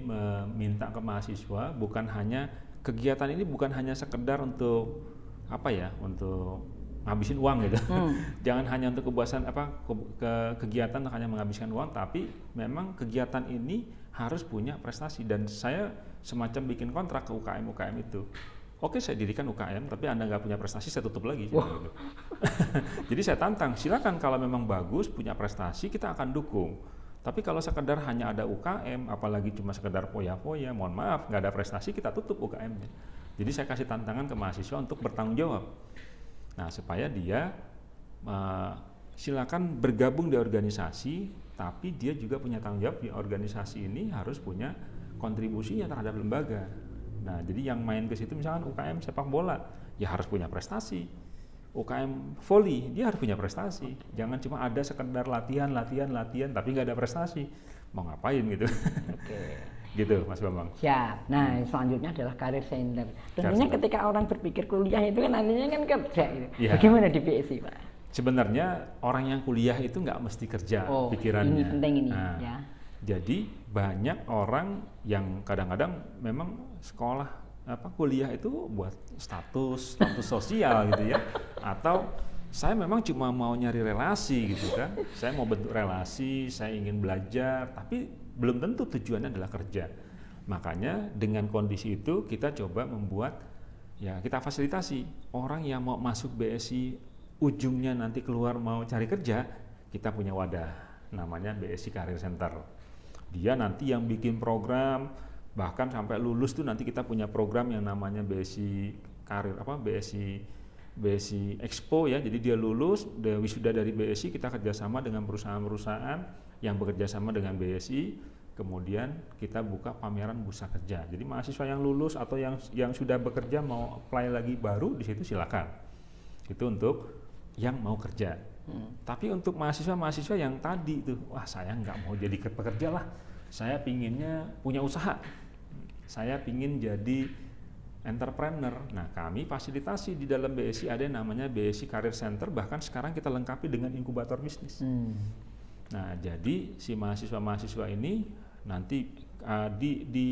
meminta ke mahasiswa bukan hanya kegiatan ini bukan hanya sekedar untuk untuk ngabisin uang gitu. Jangan hanya untuk kepuasan kegiatan hanya menghabiskan uang, tapi memang kegiatan ini harus punya prestasi dan saya semacam bikin kontrak ke UKM itu. Oke, saya dirikan UKM, tapi Anda nggak punya prestasi, saya tutup lagi. Gitu. Jadi saya tantang, silakan kalau memang bagus, punya prestasi, kita akan dukung. Tapi kalau sekedar hanya ada UKM, apalagi cuma sekedar foya-foya, mohon maaf, nggak ada prestasi, kita tutup UKM-nya. Jadi saya kasih tantangan ke mahasiswa untuk bertanggung jawab. Nah, supaya dia silakan bergabung di organisasi, tapi dia juga punya tanggung jawab di organisasi ini harus punya kontribusinya terhadap lembaga. Nah, jadi yang main ke situ misalkan UKM sepak bola, ya harus punya prestasi. UKM volley, dia harus punya prestasi. Jangan cuma ada sekedar latihan, tapi nggak ada prestasi. Mau ngapain gitu? Gitu, Mas Bambang. Siap. Nah, selanjutnya adalah karir center. Tentunya ketika orang berpikir kuliah itu kan nantinya kan kerja. Gitu. Ya. Bagaimana di BSI, Pak? Sebenarnya orang yang kuliah itu nggak mesti kerja pikirannya. Ini penting ini. Nah, ya. Jadi banyak orang yang kadang-kadang memang sekolah kuliah itu buat status sosial gitu ya, atau saya memang cuma mau nyari relasi gitu kan, saya mau bentuk relasi, saya ingin belajar, tapi belum tentu tujuannya adalah kerja. Makanya dengan kondisi itu kita coba membuat, ya kita fasilitasi orang yang mau masuk BSI, ujungnya nanti keluar mau cari kerja, kita punya wadah namanya BSI Career Center. Dia nanti yang bikin program, bahkan sampai lulus tuh nanti kita punya program yang namanya BSI Career, BSI Expo ya. Jadi dia lulus, dia wisuda dari BSI, kita kerjasama dengan perusahaan-perusahaan yang bekerja sama dengan BSI, kemudian kita buka pameran bursa kerja. Jadi mahasiswa yang lulus atau yang sudah bekerja mau apply lagi baru di situ silakan. Itu untuk yang mau kerja. Tapi untuk mahasiswa yang tadi itu, wah saya nggak mau jadi pekerja lah, saya pinginnya punya usaha, saya pingin jadi entrepreneur. Nah kami fasilitasi di dalam BSI ada yang namanya BSI Career Center, bahkan sekarang kita lengkapi dengan inkubator bisnis. Nah jadi si mahasiswa ini nanti di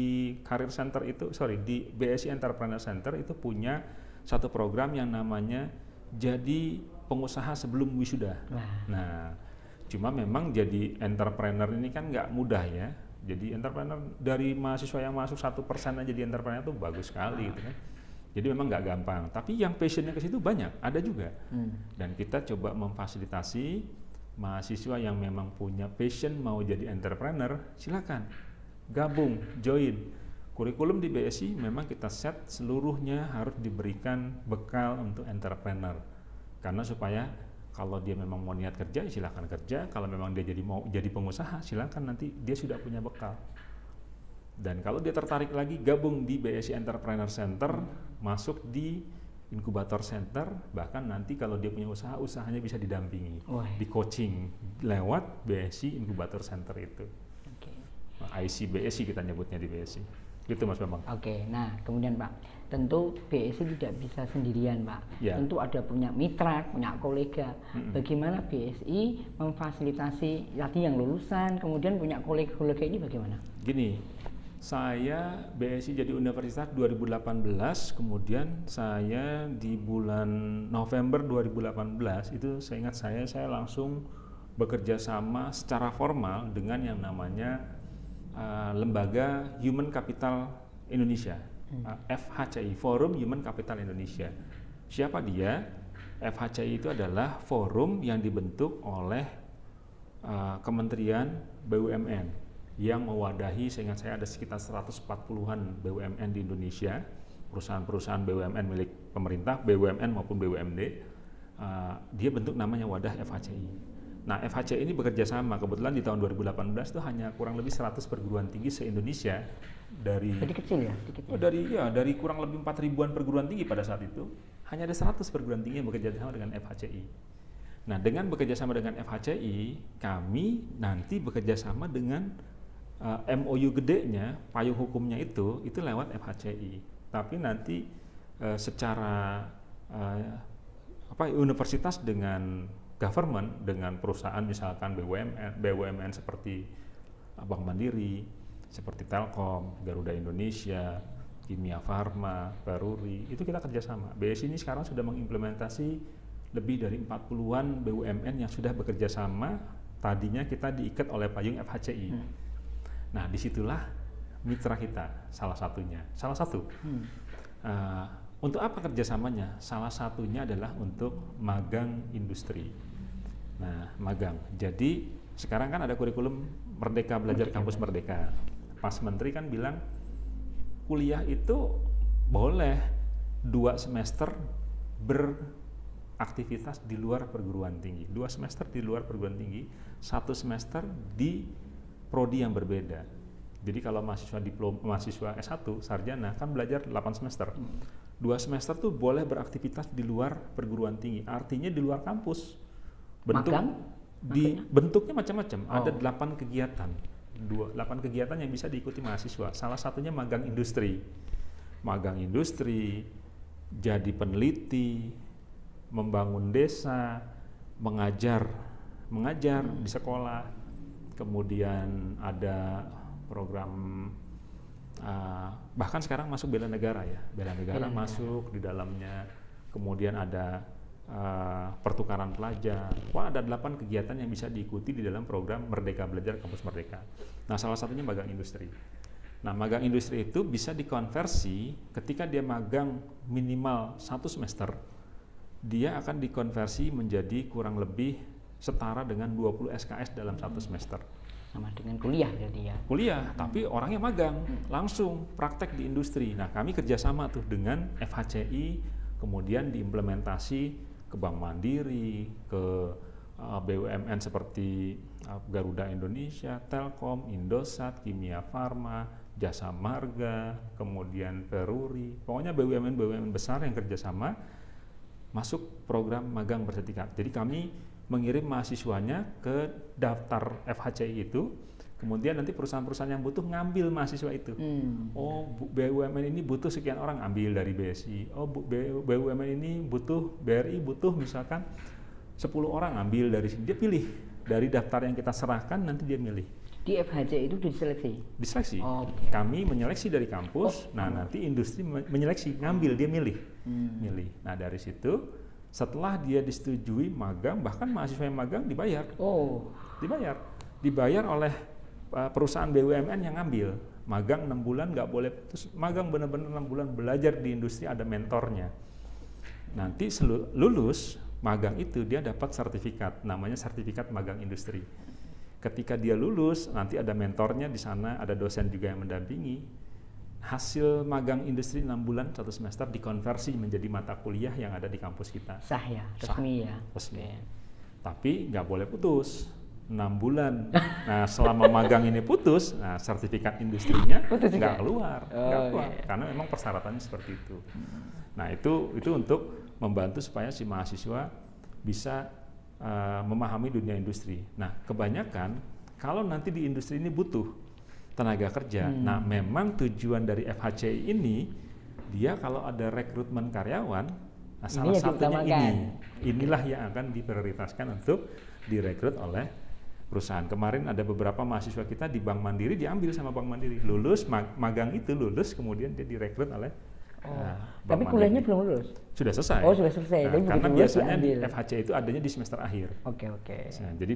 Career Center itu, di BSI Entrepreneur Center itu punya satu program yang namanya jadi pengusaha sebelum wisuda. Nah, cuma memang jadi entrepreneur ini kan nggak mudah ya. Jadi entrepreneur dari mahasiswa yang masuk 1% aja jadi entrepreneur itu bagus sekali gitu kan. Jadi memang nggak gampang. Tapi yang passionnya ke situ banyak, ada juga. Dan kita coba memfasilitasi mahasiswa yang memang punya passion mau jadi entrepreneur, silakan gabung, join. Kurikulum di BSI memang kita set seluruhnya harus diberikan bekal untuk entrepreneur. Karena supaya kalau dia memang mau niat kerja, silakan kerja. Kalau memang dia mau jadi pengusaha, silakan nanti dia sudah punya bekal. Dan kalau dia tertarik lagi gabung di BSI Entrepreneur Center, masuk di inkubator center, bahkan nanti kalau dia punya usaha, usahanya bisa didampingi, di coaching lewat BSI Inkubator Center itu. IC BSI kita nyebutnya di BSI. Gitu Mas Bambang. Nah kemudian Pak, tentu BSI tidak bisa sendirian Pak. Tentu ada punya mitra, punya kolega. Bagaimana BSI memfasilitasi tadi yang lulusan, kemudian punya kolega-kolega ini bagaimana? Gini, saya BSI jadi universitas 2018, kemudian saya di bulan November 2018 itu saya ingat saya langsung bekerja sama secara formal dengan yang namanya lembaga Human Capital Indonesia, FHCI, Forum Human Capital Indonesia. Siapa dia? FHCI itu adalah forum yang dibentuk oleh Kementerian BUMN yang mewadahi, seingat saya ada sekitar 140-an BUMN di Indonesia, perusahaan-perusahaan BUMN milik pemerintah, BUMN maupun BUMD. Dia bentuk namanya wadah FHCI. Nah, FHCI ini bekerja sama, kebetulan di tahun 2018 itu hanya kurang lebih 100 perguruan tinggi se-Indonesia dari jadi kecil ya? Dari kurang lebih 4.000-an perguruan tinggi pada saat itu, hanya ada 100 perguruan tinggi yang bekerja sama dengan FHCI. Nah, dengan bekerja sama dengan FHCI, kami nanti bekerja sama dengan MOU gedenya, payung hukumnya itu lewat FHCI. Tapi nanti secara universitas dengan government, dengan perusahaan misalkan BUMN seperti Bank Mandiri, seperti Telkom, Garuda Indonesia, Kimia Farma, Baruri, itu kita kerjasama. BSI ini sekarang sudah mengimplementasi lebih dari 40-an BUMN yang sudah bekerja sama, tadinya kita diikat oleh payung FHCI. Nah, disitulah mitra kita, salah satu. Untuk apa kerjasamanya? Salah satunya adalah untuk magang industri. Nah, magang. Jadi sekarang kan ada kurikulum Merdeka Belajar Kampus Merdeka. Pas Menteri kan bilang kuliah itu boleh 2 semester beraktivitas di luar perguruan tinggi. 2 semester di luar perguruan tinggi, 1 semester di prodi yang berbeda. Jadi kalau mahasiswa S1 sarjana kan belajar 8 semester. 2 semester tuh boleh beraktivitas di luar perguruan tinggi. Artinya di luar kampus. Bentuknya macam-macam. Ada 8 kegiatan. 8 kegiatan yang bisa diikuti mahasiswa. Salah satunya magang industri. Magang industri, jadi peneliti, membangun desa, mengajar di sekolah. Kemudian ada program bahkan sekarang masuk bela negara ya, bela negara masuk di dalamnya. Kemudian ada pertukaran pelajar. Wah, ada 8 kegiatan yang bisa diikuti di dalam program Merdeka Belajar Kampus Merdeka. Nah, salah satunya magang industri. Nah, magang industri itu bisa dikonversi ketika dia magang minimal 1 semester, dia akan dikonversi menjadi kurang lebih setara dengan 20 SKS dalam 1 semester. Sama dengan kuliah jadi ya? Kuliah, tapi orangnya magang, langsung praktek di industri. Nah, kami kerjasama tuh dengan FHCI, kemudian diimplementasi ke Bank Mandiri, ke BUMN seperti Garuda Indonesia, Telkom, Indosat, Kimia Farma, Jasa Marga, kemudian Peruri, pokoknya BUMN besar yang kerjasama masuk program magang bersertifikat. Jadi kami mengirim mahasiswanya ke daftar FHCI itu, kemudian nanti perusahaan-perusahaan yang butuh ngambil mahasiswa itu. Oh, BUMN ini butuh sekian orang, ambil dari BSI. Oh, BUMN ini butuh, BRI butuh misalkan 10 orang, ambil dari sini. Dia pilih dari daftar yang kita serahkan, nanti dia milih. Di FHCI itu diseleksi? Diseleksi. Oh, kami menyeleksi dari kampus, nanti industri menyeleksi, ngambil, dia milih. Milih. Nah, dari situ setelah dia disetujui magang, bahkan mahasiswa yang magang dibayar. Dibayar oleh perusahaan BUMN yang ngambil. Magang 6 bulan nggak boleh putus, magang benar-benar 6 bulan belajar di industri, ada mentornya. Nanti lulus magang itu dia dapat sertifikat, namanya sertifikat magang industri. Ketika dia lulus, nanti ada mentornya di sana, ada dosen juga yang mendampingi. Hasil magang industri 6 bulan 1 semester dikonversi menjadi mata kuliah yang ada di kampus kita. Sah ya, resmi ya. Resmi. Tapi nggak boleh putus 6 bulan. Nah, selama magang ini putus, nah sertifikat industrinya nggak keluar, karena memang persyaratannya seperti itu. Nah, itu untuk membantu supaya si mahasiswa bisa memahami dunia industri. Nah, kebanyakan kalau nanti di industri ini butuh tenaga kerja. Nah, memang tujuan dari FHCI ini, dia kalau ada rekrutmen karyawan, nah salah satunya inilah yang akan diprioritaskan untuk direkrut oleh perusahaan. Kemarin ada beberapa mahasiswa kita di Bank Mandiri diambil sama Bank Mandiri, lulus magang itu lulus, kemudian dia direkrut oleh tapi kuliahnya belum lulus? Sudah selesai. Oh, sudah selesai. Nah, karena biasanya di FHCI itu adanya di semester akhir. Oke. Nah, jadi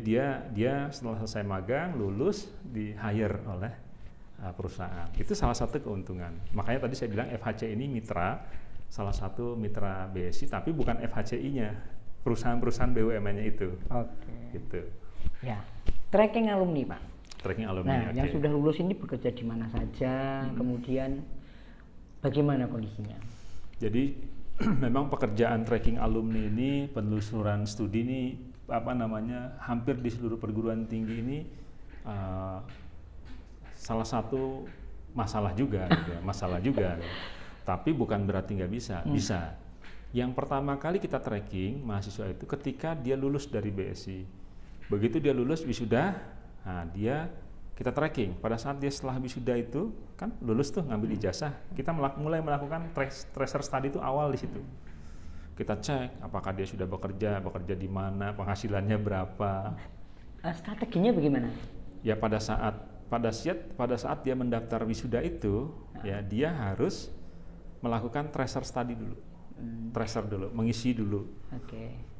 dia setelah selesai magang, lulus, di hire oleh perusahaan. Itu salah satu keuntungan. Makanya tadi saya bilang FHCI ini mitra, salah satu mitra BSI, tapi bukan FHCI-nya, perusahaan-perusahaan BUMN-nya itu. Gitu. Ya, tracking alumni, Pak. Tracking alumni. Nah, yang sudah lulus ini bekerja di mana saja, kemudian bagaimana kondisinya? Jadi memang pekerjaan tracking alumni ini, penelusuran studi ini, hampir di seluruh perguruan tinggi ini salah satu masalah juga, gitu ya, Tapi bukan berarti nggak bisa, bisa. Yang pertama kali kita tracking mahasiswa itu ketika dia lulus dari BSI. Begitu dia lulus wisuda, nah kita tracking. Pada saat dia setelah wisuda itu, kan lulus tuh ngambil ijazah, kita mulai melakukan tracer study itu awal di situ. Kita cek apakah dia sudah bekerja di mana, penghasilannya berapa. Strateginya bagaimana? Ya pada saat dia mendaftar wisuda itu, ya dia harus melakukan tracer study dulu. Tracer dulu, mengisi dulu.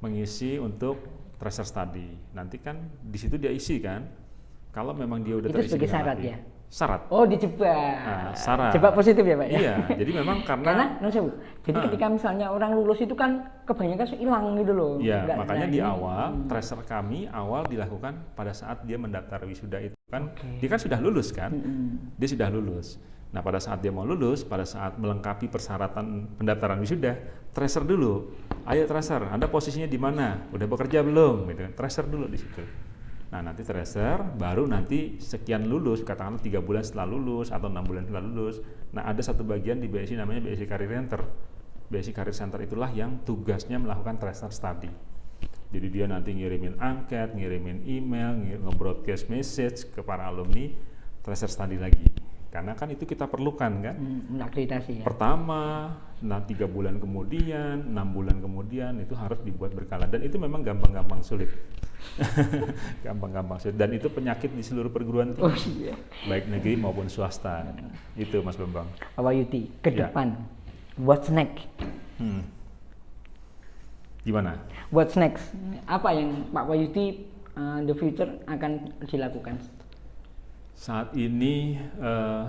Mengisi untuk tracer study. Nanti kan di situ dia isi kan. Kalau memang dia udah terisi. Itu sebagai syarat ya? Syarat. Oh, dijebak. Nah, syarat. Jebak positif ya, Pak? Iya, jadi memang karena jadi ketika misalnya orang lulus itu kan kebanyakan hilang gitu loh. Iya, makanya di awal tracer kami dilakukan pada saat dia mendaftar wisuda itu kan. Dia kan sudah lulus kan? Dia sudah lulus. Nah, pada saat dia mau lulus, pada saat melengkapi persyaratan pendaftaran wisuda, tracer dulu. Ayo tracer, Anda posisinya di mana? Udah bekerja belum? Gitu. Tracer dulu di situ. Nah, nanti tracer, baru nanti sekian lulus, katakanlah 3 bulan setelah lulus atau 6 bulan setelah lulus. Nah, ada satu bagian di BSI namanya BSI Career Center. BSI Career Center itulah yang tugasnya melakukan tracer study. Jadi dia nanti ngirimin angket, ngirimin email, nge-broadcast message ke para alumni, tracer study lagi. Karena kan itu kita perlukan kan. Akreditasi ya. Pertama, 3 bulan kemudian, 6 bulan kemudian itu harus dibuat berkala. Dan itu memang gampang-gampang sulit. Gampang-gampang sulit. Dan itu penyakit di seluruh perguruan tinggi. Baik negeri maupun swasta. Itu Mas Bambang. Pak Wahyudi, ke depan, what's next? Gimana? What's next? Apa yang Pak Wahyudi the future akan dilakukan? Saat ini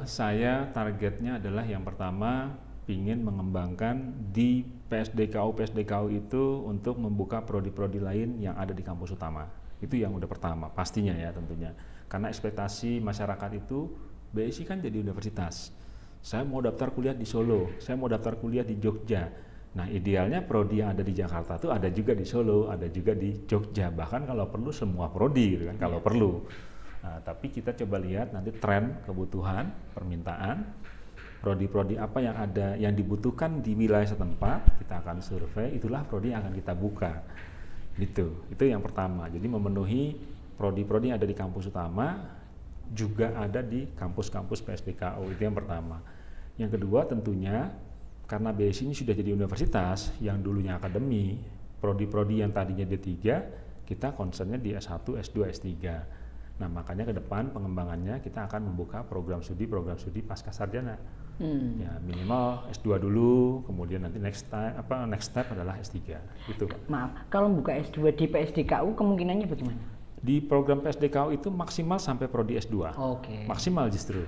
saya targetnya adalah yang pertama ingin mengembangkan di PSDKU itu untuk membuka prodi-prodi lain yang ada di kampus utama. Itu yang udah pertama, pastinya ya tentunya. Karena ekspektasi masyarakat itu BSI kan jadi universitas. Saya mau daftar kuliah di Solo, saya mau daftar kuliah di Jogja. Nah idealnya prodi yang ada di Jakarta itu ada juga di Solo, ada juga di Jogja, bahkan kalau perlu semua prodi gitu kan, kalau perlu. Nah, tapi kita coba lihat nanti tren kebutuhan, permintaan, prodi-prodi apa yang ada yang dibutuhkan di wilayah setempat, kita akan survei, itulah prodi yang akan kita buka. Gitu. Itu yang pertama. Jadi memenuhi prodi-prodi yang ada di kampus utama juga ada di kampus-kampus PSDKU, itu yang pertama. Yang kedua tentunya karena BSI ini sudah jadi universitas yang dulunya akademi, prodi-prodi yang tadinya D3, kita concernnya di S1, S2, S3. Nah makanya ke depan pengembangannya kita akan membuka program studi pasca sarjana. Ya minimal S2 dulu, kemudian nanti next step adalah S3. Gitu. Maaf, kalau membuka S2 di PSDKU kemungkinannya bagaimana? Di program PSDKU itu maksimal sampai prodi S2. Oke. Maksimal justru.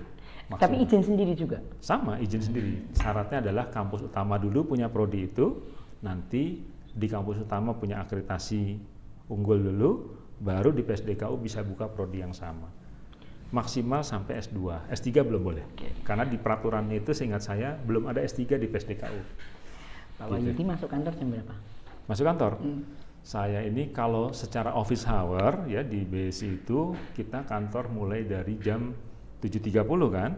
Maksimal. Tapi izin sendiri juga? Sama, izin sendiri. Syaratnya adalah kampus utama dulu punya prodi itu, nanti di kampus utama punya akreditasi unggul dulu, baru di PSDKU bisa buka prodi yang sama. Maksimal sampai S2, S3 belum boleh. Karena di peraturannya itu seingat saya belum ada S3 di PSDKU. Pak Wahyudi masuk kantor jam berapa? Masuk kantor? Saya ini kalau secara office hour ya di BSI itu kita kantor mulai dari jam 7.30 kan,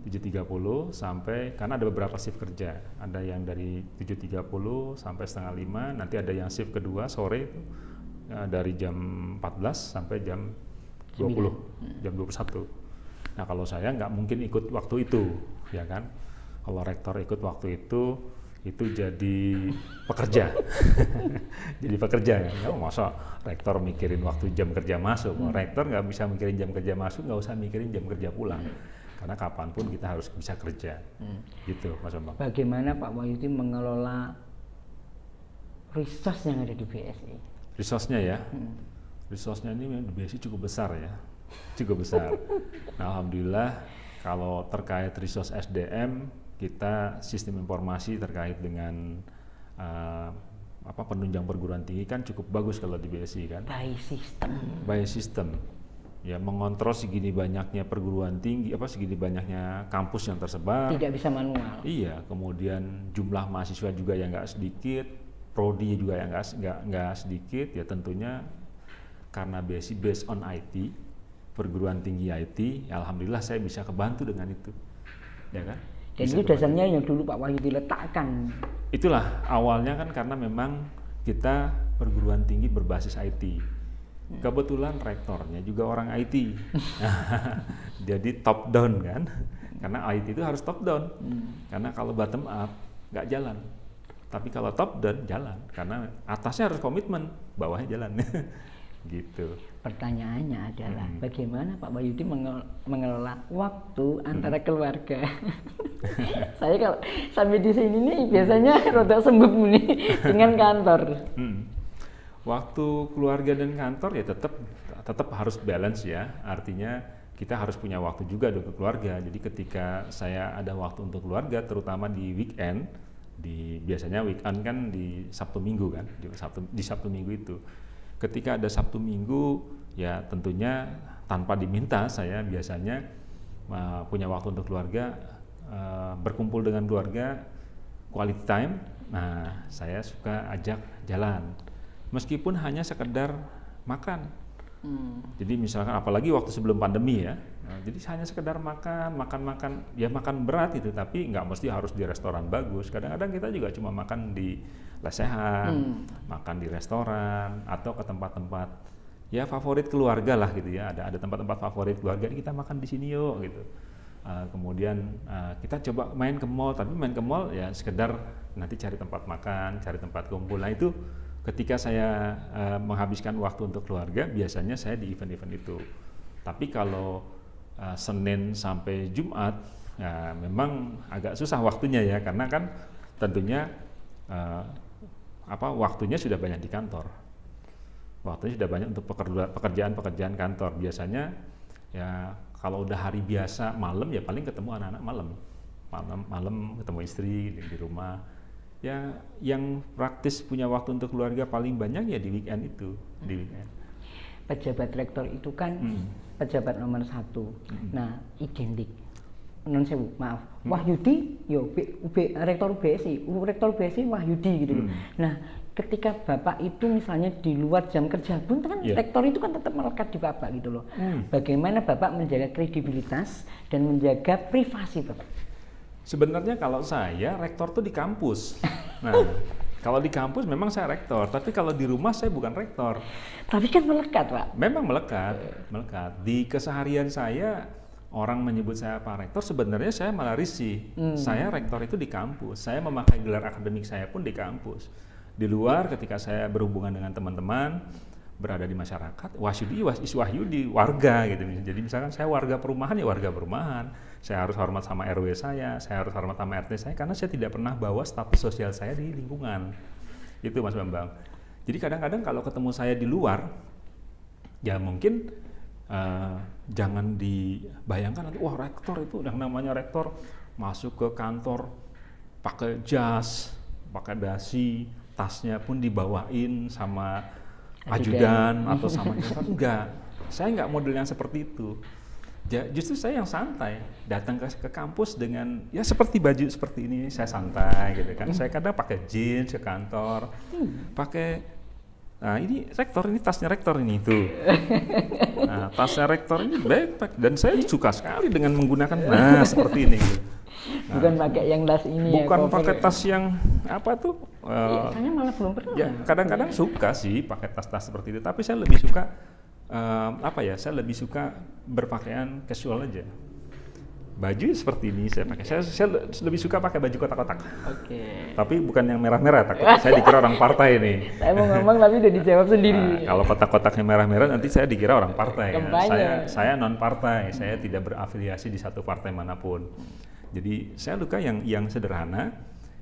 7.30 sampai, karena ada beberapa shift kerja, ada yang dari 7.30 sampai 4:30, nanti ada yang shift kedua sore itu dari jam 14 sampai jam 20, jam 21. Nah kalau saya nggak mungkin ikut waktu itu, ya kan, kalau rektor ikut waktu itu jadi pekerja. Jadi pekerja ya, masa rektor mikirin waktu jam kerja masuk, rektor nggak bisa mikirin jam kerja masuk, nggak usah mikirin jam kerja pulang, karena kapanpun kita harus bisa kerja. Gitu Mas Bambang. Bagaimana Pak Wahyudi mengelola resource yang ada di BSI? Resource-nya ya, resource-nya ini di BSI cukup besar ya, cukup besar. Nah, alhamdulillah kalau terkait resource SDM, kita sistem informasi terkait dengan penunjang perguruan tinggi kan cukup bagus kalau di BSI kan. By system. Ya mengontrol segini banyaknya perguruan tinggi, segini banyaknya kampus yang tersebar. Tidak bisa manual. Iya, kemudian jumlah mahasiswa juga yang nggak sedikit, prodi juga yang nggak sedikit. Ya tentunya karena BSI based on IT, perguruan tinggi IT, ya alhamdulillah saya bisa kebantu dengan itu, ya kan? Dan itu dasarnya yang dulu Pak Wahyudi letakkan. Itulah awalnya kan karena memang kita perguruan tinggi berbasis IT. Kebetulan rektornya juga orang IT. Jadi top down kan. Karena IT itu harus top down. Karena kalau bottom up nggak jalan. Tapi kalau top down jalan. Karena atasnya harus komitmen, bawahnya jalan. Gitu. Pertanyaannya adalah bagaimana Pak Wahyudi mengelola waktu antara keluarga? Saya kalau sampai di sini nih biasanya rada sembuk nih dengan kantor. Waktu keluarga dan kantor ya tetap harus balance ya. Artinya kita harus punya waktu juga untuk keluarga. Jadi ketika saya ada waktu untuk keluarga, terutama di weekend, biasanya weekend kan di Sabtu Minggu kan, di Sabtu Minggu itu. Ketika ada Sabtu Minggu, ya tentunya tanpa diminta saya biasanya punya waktu untuk keluarga, berkumpul dengan keluarga, quality time. Nah, saya suka ajak jalan, meskipun hanya sekedar makan. Jadi misalkan apalagi waktu sebelum pandemi ya, jadi hanya sekedar makan, ya makan berat itu, tapi nggak mesti harus di restoran bagus. Kadang-kadang kita juga cuma makan di lesehan, makan di restoran atau ke tempat-tempat ya favorit keluarga lah gitu ya. Ada tempat-tempat favorit keluarga, kita makan di sini yuk gitu. Kemudian kita coba main ke mall, tapi main ke mall ya sekedar nanti cari tempat makan, cari tempat kumpul. Nah itu ketika saya menghabiskan waktu untuk keluarga, biasanya saya di event-event itu. Tapi kalau Senin sampai Jumat, ya memang agak susah waktunya ya, karena kan tentunya waktunya sudah banyak di kantor. Waktunya sudah banyak untuk pekerjaan kantor. Biasanya ya kalau udah hari biasa malam ya paling ketemu anak-anak malam ketemu istri di rumah. Ya yang praktis punya waktu untuk keluarga paling banyak ya di weekend itu, di weekend. Pejabat rektor itu kan pejabat nomor 1. Nah, identik. Non sewu, maaf. Wahyudi, yo rektor BSI Wahyudi gitu. Nah, ketika Bapak itu misalnya di luar jam kerja pun kan rektor itu kan tetap melekat di Bapak gitu loh. Bagaimana Bapak menjaga kredibilitas dan menjaga privasi Bapak? Sebenarnya kalau saya rektor tuh di kampus. Nah, kalau di kampus memang saya rektor, tapi kalau di rumah saya bukan rektor. Tapi kan melekat, Pak. Memang melekat. Di keseharian saya orang menyebut saya Pak Rektor, sebenarnya saya malah risih. Saya rektor itu di kampus. Saya memakai gelar akademik saya pun di kampus. Di luar ketika saya berhubungan dengan teman-teman, berada di masyarakat, Wahyudi warga gitu. Jadi misalkan saya warga perumahan ya warga perumahan. Saya harus hormat sama RW saya harus hormat sama RT saya karena saya tidak pernah bawa status sosial saya di lingkungan. Itu Mas Bambang. Jadi kadang-kadang kalau ketemu saya di luar, ya mungkin jangan dibayangkan nanti wah rektor itu yang namanya rektor masuk ke kantor pakai jas, pakai dasi, tasnya pun dibawain sama ajudan atau sama enggak. Saya enggak model yang seperti itu. Justru saya yang santai, datang ke kampus dengan ya seperti baju seperti ini saya santai gitu kan. Saya kadang pakai jeans ke kantor, pakai ini rektor, ini tasnya rektor ini itu. Nah, tasnya rektor ini backpack dan saya suka sekali dengan menggunakan seperti ini. Gitu. Nah, bukan pakai yang tas ini. Bukan ya, pakai tas yang apa tuh? Saya malah belum pernah. Ya, kadang-kadang suka sih pakai tas-tas seperti itu, tapi saya lebih suka saya lebih suka berpakaian casual aja. Baju seperti ini saya pakai. Saya lebih suka pakai baju kotak-kotak. Oke. Tapi bukan yang merah-merah, takut saya dikira orang partai nih. Saya mau ngomong tapi udah dijawab sendiri. Nah, kalau kotak-kotaknya merah-merah nanti saya dikira orang partai. Ya. Saya non partai, saya tidak berafiliasi di satu partai manapun. Jadi saya suka yang sederhana,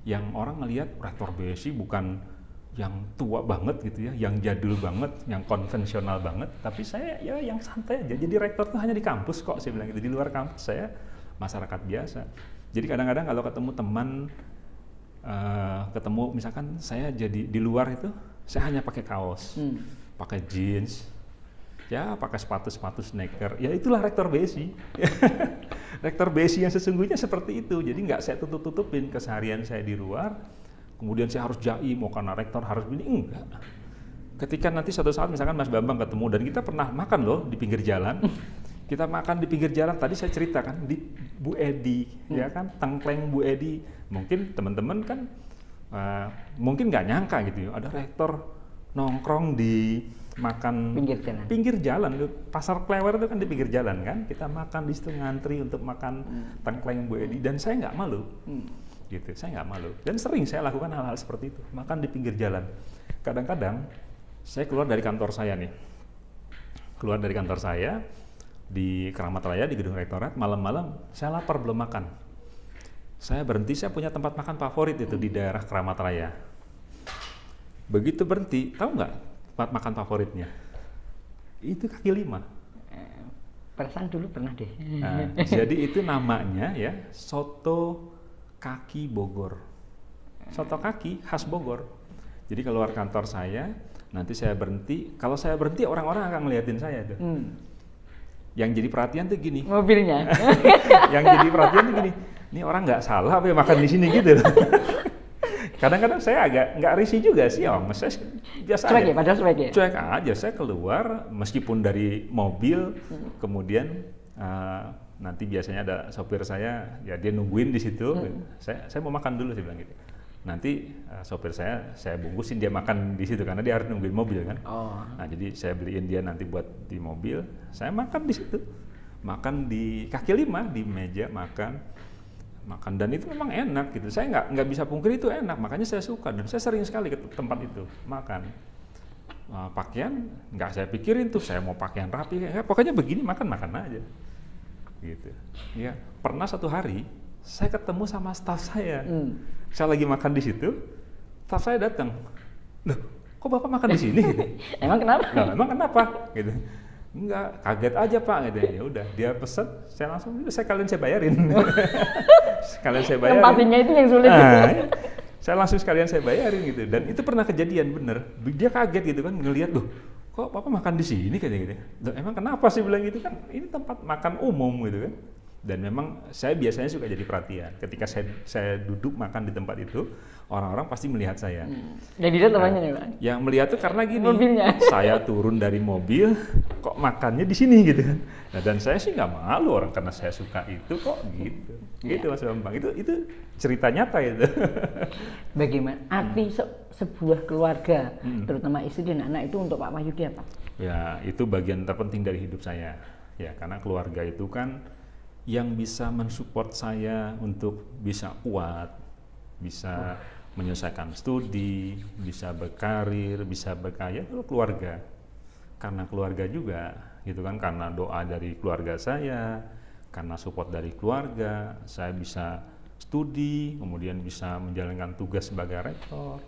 yang orang ngelihat rektor BSI bukan yang tua banget gitu ya, yang jadul banget, yang konvensional banget. Tapi saya ya yang santai aja. Jadi rektor tuh hanya di kampus kok, saya bilang gitu. Di luar kampus saya masyarakat biasa. Jadi kadang-kadang kalau ketemu teman, ketemu misalkan saya jadi di luar itu, saya hanya pakai kaos, pakai jeans, ya pakai sepatu sneaker. Ya itulah rektor BSI. Rektor BSI yang sesungguhnya seperti itu. Jadi nggak saya tutupin keseharian saya di luar. Kemudian saya harus jaim, mau karena rektor harus begini, enggak. Ketika nanti suatu saat misalkan Mas Bambang ketemu dan kita pernah makan loh di pinggir jalan. Kita makan di pinggir jalan, tadi saya ceritakan di Bu Edi, ya kan, tengkleng Bu Edi. Mungkin teman-teman kan mungkin nggak nyangka gitu ya, ada rektor nongkrong di makan pinggir jalan. Pasar Klewer itu kan di pinggir jalan kan, kita makan di situ ngantri untuk makan tengkleng Bu Edi dan saya nggak malu, gitu, saya nggak malu dan sering saya lakukan hal-hal seperti itu, makan di pinggir jalan. Kadang-kadang saya keluar dari kantor saya di Keramat Raya di gedung rektorat, malam-malam saya lapar belum makan. Saya berhenti, saya punya tempat makan favorit itu di daerah Keramat Raya. Begitu berhenti, tahu nggak tempat makan favoritnya? Itu kaki lima. Perasaan dulu pernah deh. Nah, jadi itu namanya ya soto kaki Bogor. Soto kaki khas Bogor. Jadi keluar kantor saya, nanti saya berhenti. Kalau saya berhenti orang-orang akan ngeliatin saya tuh. Yang jadi perhatian tuh gini. Mobilnya. Yang jadi perhatian tuh gini. Ini orang nggak salah apa ya makan di sini gitu. Kadang-kadang saya agak nggak risih juga sih, Om. Saya biasa cuek aja. Padahal cuek ya? Cuek aja. Saya keluar meskipun dari mobil, kemudian nanti biasanya ada sopir saya, ya dia nungguin di situ. Saya mau makan dulu, saya bilang gitu. Nanti sopir saya bungkusin dia makan di situ karena dia harus nungguin mobil kan. Nah jadi saya beliin dia nanti buat di mobil, saya makan di situ, makan di kaki lima di meja makan dan itu memang enak gitu. Saya nggak bisa pungkiri itu enak, makanya saya suka dan saya sering sekali ke tempat itu makan. Pakaian nggak saya pikirin tuh saya mau pakaian rapi, pokoknya begini makan aja, gitu. Ya pernah satu hari saya ketemu sama staf saya. Saya lagi makan di situ, staf saya datang. loh kok Bapak makan di sini? Gitu. Emang kenapa? Nah, emang kenapa? Gitu. Enggak, kaget aja Pak. Gitu. Ya udah, dia pesen, saya langsung, sekalian saya bayarin. Sekalian saya bayarin. Tempatinya itu yang sulit. Nah, saya langsung sekalian saya bayarin gitu. Dan itu pernah kejadian bener. Dia kaget gitu kan, ngelihat loh, kok Bapak makan di sini kayak gitu. Loh, emang kenapa sih bilang gitu kan? Ini tempat makan umum gitu kan. Dan memang saya biasanya suka jadi perhatian. Ketika saya duduk makan di tempat itu, orang-orang pasti melihat saya. Jadi dia temannya nih Pak? Yang melihat tuh karena gini, mobilnya. Saya turun dari mobil, kok makannya di sini gitu kan. Nah, dan saya sih nggak malu orang karena saya suka itu kok gitu. Gitu Mas Bambang, itu cerita nyata itu. Bagaimana arti sebuah keluarga, terutama istri dan anak itu untuk Pak Wahyudi apa? Ya, itu bagian terpenting dari hidup saya. Ya, karena keluarga itu kan yang bisa mensupport saya untuk bisa kuat, bisa menyelesaikan studi, bisa berkarir, bisa berkaya, itu keluarga. Karena keluarga juga, gitu kan, karena doa dari keluarga saya, karena support dari keluarga, saya bisa studi, kemudian bisa menjalankan tugas sebagai rektor,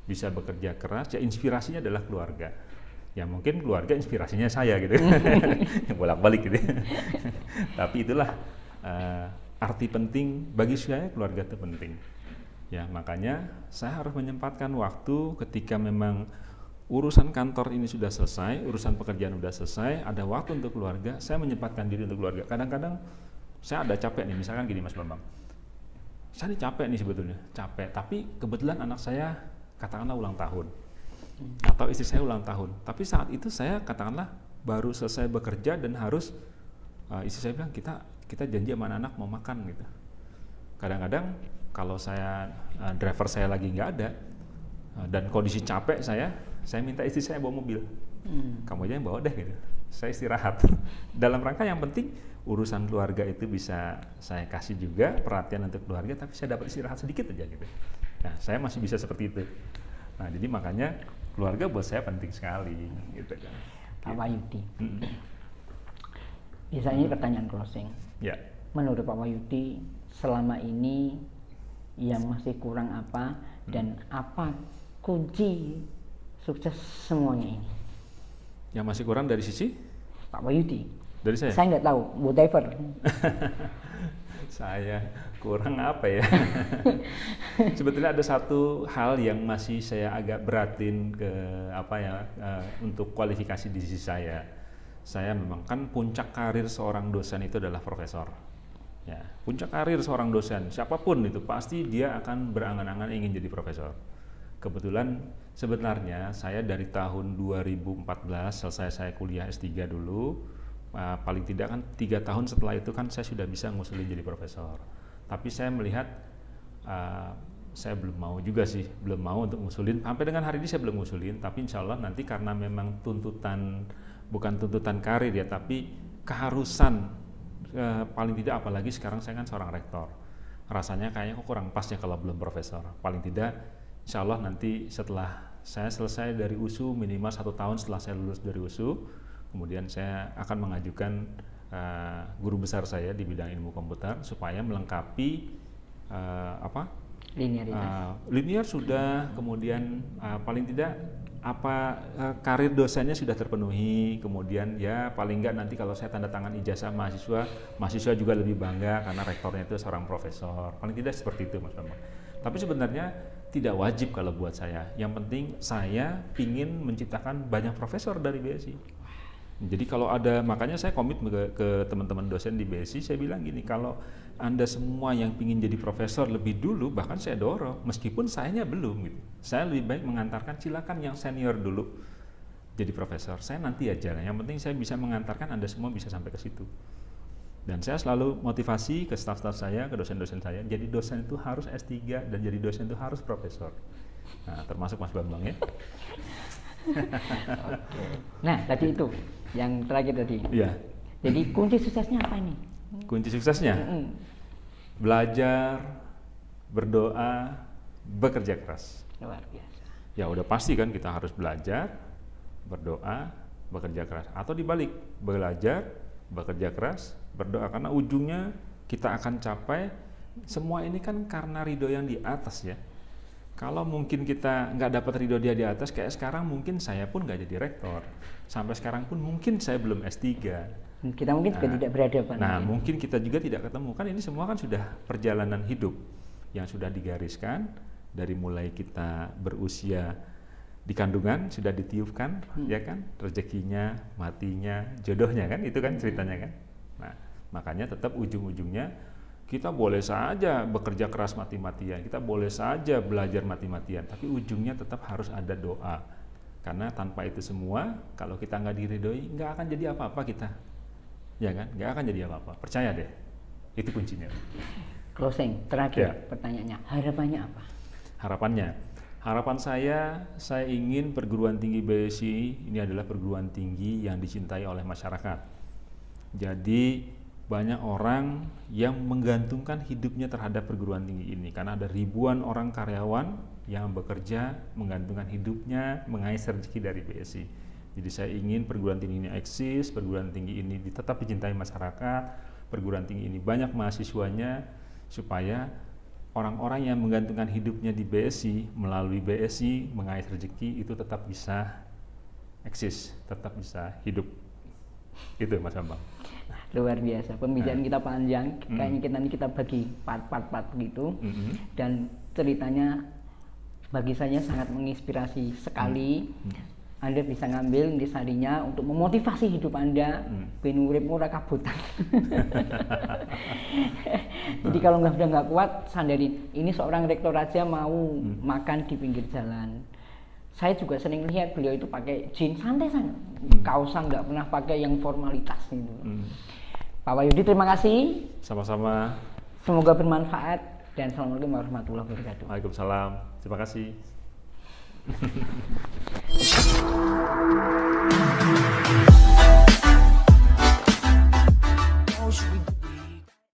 bisa bekerja keras, ya inspirasinya adalah keluarga. Ya mungkin keluarga inspirasinya saya gitu, bolak-balik gitu. Tapi itulah arti penting bagi saya, keluarga itu penting. Ya makanya saya harus menyempatkan waktu ketika memang urusan kantor ini sudah selesai, urusan pekerjaan sudah selesai, ada waktu untuk keluarga, saya menyempatkan diri untuk keluarga. Kadang-kadang saya ada capek nih, misalkan gini Mas Bambang, saya ini capek nih sebetulnya, capek, tapi kebetulan anak saya katakanlah ulang tahun. Atau istri saya ulang tahun, tapi saat itu saya katakanlah baru selesai bekerja dan harus istri saya bilang kita janji sama anak mau makan gitu. Kadang-kadang kalau saya driver saya lagi nggak ada dan kondisi capek saya minta istri saya bawa mobil, kamu aja yang bawa deh gitu. Saya istirahat. Dalam rangka yang penting urusan keluarga itu bisa saya kasih juga perhatian untuk keluarga, tapi saya dapat istirahat sedikit aja gitu. Nah saya masih bisa seperti itu. Nah jadi makanya keluarga buat saya penting sekali gitu kan. Pak Wahyudi. Biasanya ini pertanyaan closing. Ya. Menurut Pak Wahyudi selama ini yang masih kurang apa dan apa kunci sukses semuanya ini? Yang masih kurang dari sisi Pak Wahyudi? Dari saya? Saya nggak tahu, whatever. Saya kurang apa ya? Sebetulnya ada satu hal yang masih saya agak beratin ke untuk kualifikasi di sisi saya. Saya memang kan puncak karir seorang dosen itu adalah profesor. Ya, puncak karir seorang dosen siapapun itu pasti dia akan berangan-angan ingin jadi profesor. Kebetulan sebenarnya saya dari tahun 2014 selesai saya kuliah S3 dulu. Paling tidak kan 3 tahun setelah itu kan saya sudah bisa ngusulin jadi profesor. Tapi saya melihat saya belum mau juga sih, belum mau untuk ngusulin. Sampai dengan hari ini saya belum ngusulin, tapi insya Allah nanti karena memang tuntutan, bukan tuntutan karir ya, tapi keharusan paling tidak, apalagi sekarang saya kan seorang rektor. Rasanya kayaknya kok kurang pas ya kalau belum profesor. Paling tidak insya Allah nanti setelah saya selesai dari USU, minimal 1 tahun setelah saya lulus dari USU, kemudian saya akan mengajukan guru besar saya di bidang ilmu komputer supaya melengkapi linear sudah, kemudian paling tidak karir dosennya sudah terpenuhi, kemudian ya paling enggak nanti kalau saya tanda tangan ijazah mahasiswa juga lebih bangga karena rektornya itu seorang profesor, paling tidak seperti itu Mas Bambang. Tapi sebenarnya tidak wajib kalau buat saya, yang penting saya ingin menciptakan banyak profesor dari BSI. Jadi kalau ada, makanya saya komit ke teman-teman dosen di BSI, saya bilang gini, kalau Anda semua yang ingin jadi profesor lebih dulu, bahkan saya dorong, meskipun sayanya belum gitu. Saya lebih baik mengantarkan, silakan yang senior dulu jadi profesor, saya nanti aja, yang penting saya bisa mengantarkan Anda semua bisa sampai ke situ. Dan saya selalu motivasi ke staf-staf saya, ke dosen-dosen saya, jadi dosen itu harus S3 dan jadi dosen itu harus profesor. Nah, termasuk Mas Bambang ya. Nah, tadi itu yang terakhir tadi. Iya. Jadi kunci suksesnya apa ini? Kunci suksesnya? Belajar, berdoa, bekerja keras. Luar biasa. Ya udah pasti kan kita harus belajar, berdoa, bekerja keras. Atau dibalik, belajar, bekerja keras, berdoa. Karena ujungnya kita akan capai semua ini kan karena ridho yang di atas ya. Kalau mungkin kita nggak dapat ridho dia di atas, kayak sekarang mungkin saya pun nggak jadi rektor. Sampai sekarang pun mungkin saya belum S3. Kita mungkin juga tidak berhadapan. Nah, mungkin kita juga tidak ketemu. Kan ini semua kan sudah perjalanan hidup yang sudah digariskan dari mulai kita berusia di kandungan, sudah ditiupkan, ya kan, rezekinya, matinya, jodohnya kan, itu kan ceritanya kan. Nah, makanya tetap ujung-ujungnya kita boleh saja bekerja keras mati-matian, kita boleh saja belajar mati-matian, tapi ujungnya tetap harus ada doa. Karena tanpa itu semua, kalau kita nggak diridhoi, nggak akan jadi apa-apa kita. Ya kan? Nggak akan jadi apa-apa. Percaya deh, itu kuncinya. Closing, terakhir pertanyaannya, harapannya apa? Harapan saya ingin perguruan tinggi BSI ini adalah perguruan tinggi yang dicintai oleh masyarakat. Jadi banyak orang yang menggantungkan hidupnya terhadap perguruan tinggi ini karena ada ribuan orang karyawan yang bekerja menggantungkan hidupnya mengais rezeki dari BSI. Jadi saya ingin perguruan tinggi ini eksis, perguruan tinggi ini tetap dicintai masyarakat, perguruan tinggi ini banyak mahasiswanya supaya orang-orang yang menggantungkan hidupnya di BSI melalui BSI mengais rezeki itu tetap bisa eksis, tetap bisa hidup. Itu Mas Bambang. Luar biasa, pembicaraan kita panjang, kayaknya kita bagi part-part gitu, dan ceritanya bagi saya sangat menginspirasi sekali. Anda bisa ngambil intisarinya untuk memotivasi hidup Anda, ben urip ora kabutan. Jadi kalau udah nggak kuat, sandarin. Ini seorang rektor aja mau makan di pinggir jalan. Saya juga sering lihat beliau itu pakai jeans santai-santai, kaosan nggak pernah pakai yang formalitas gitu. Pak Wahyudi, terima kasih. Sama-sama. Semoga bermanfaat dan assalamualaikum warahmatullahi wabarakatuh. Waalaikumsalam. Terima kasih.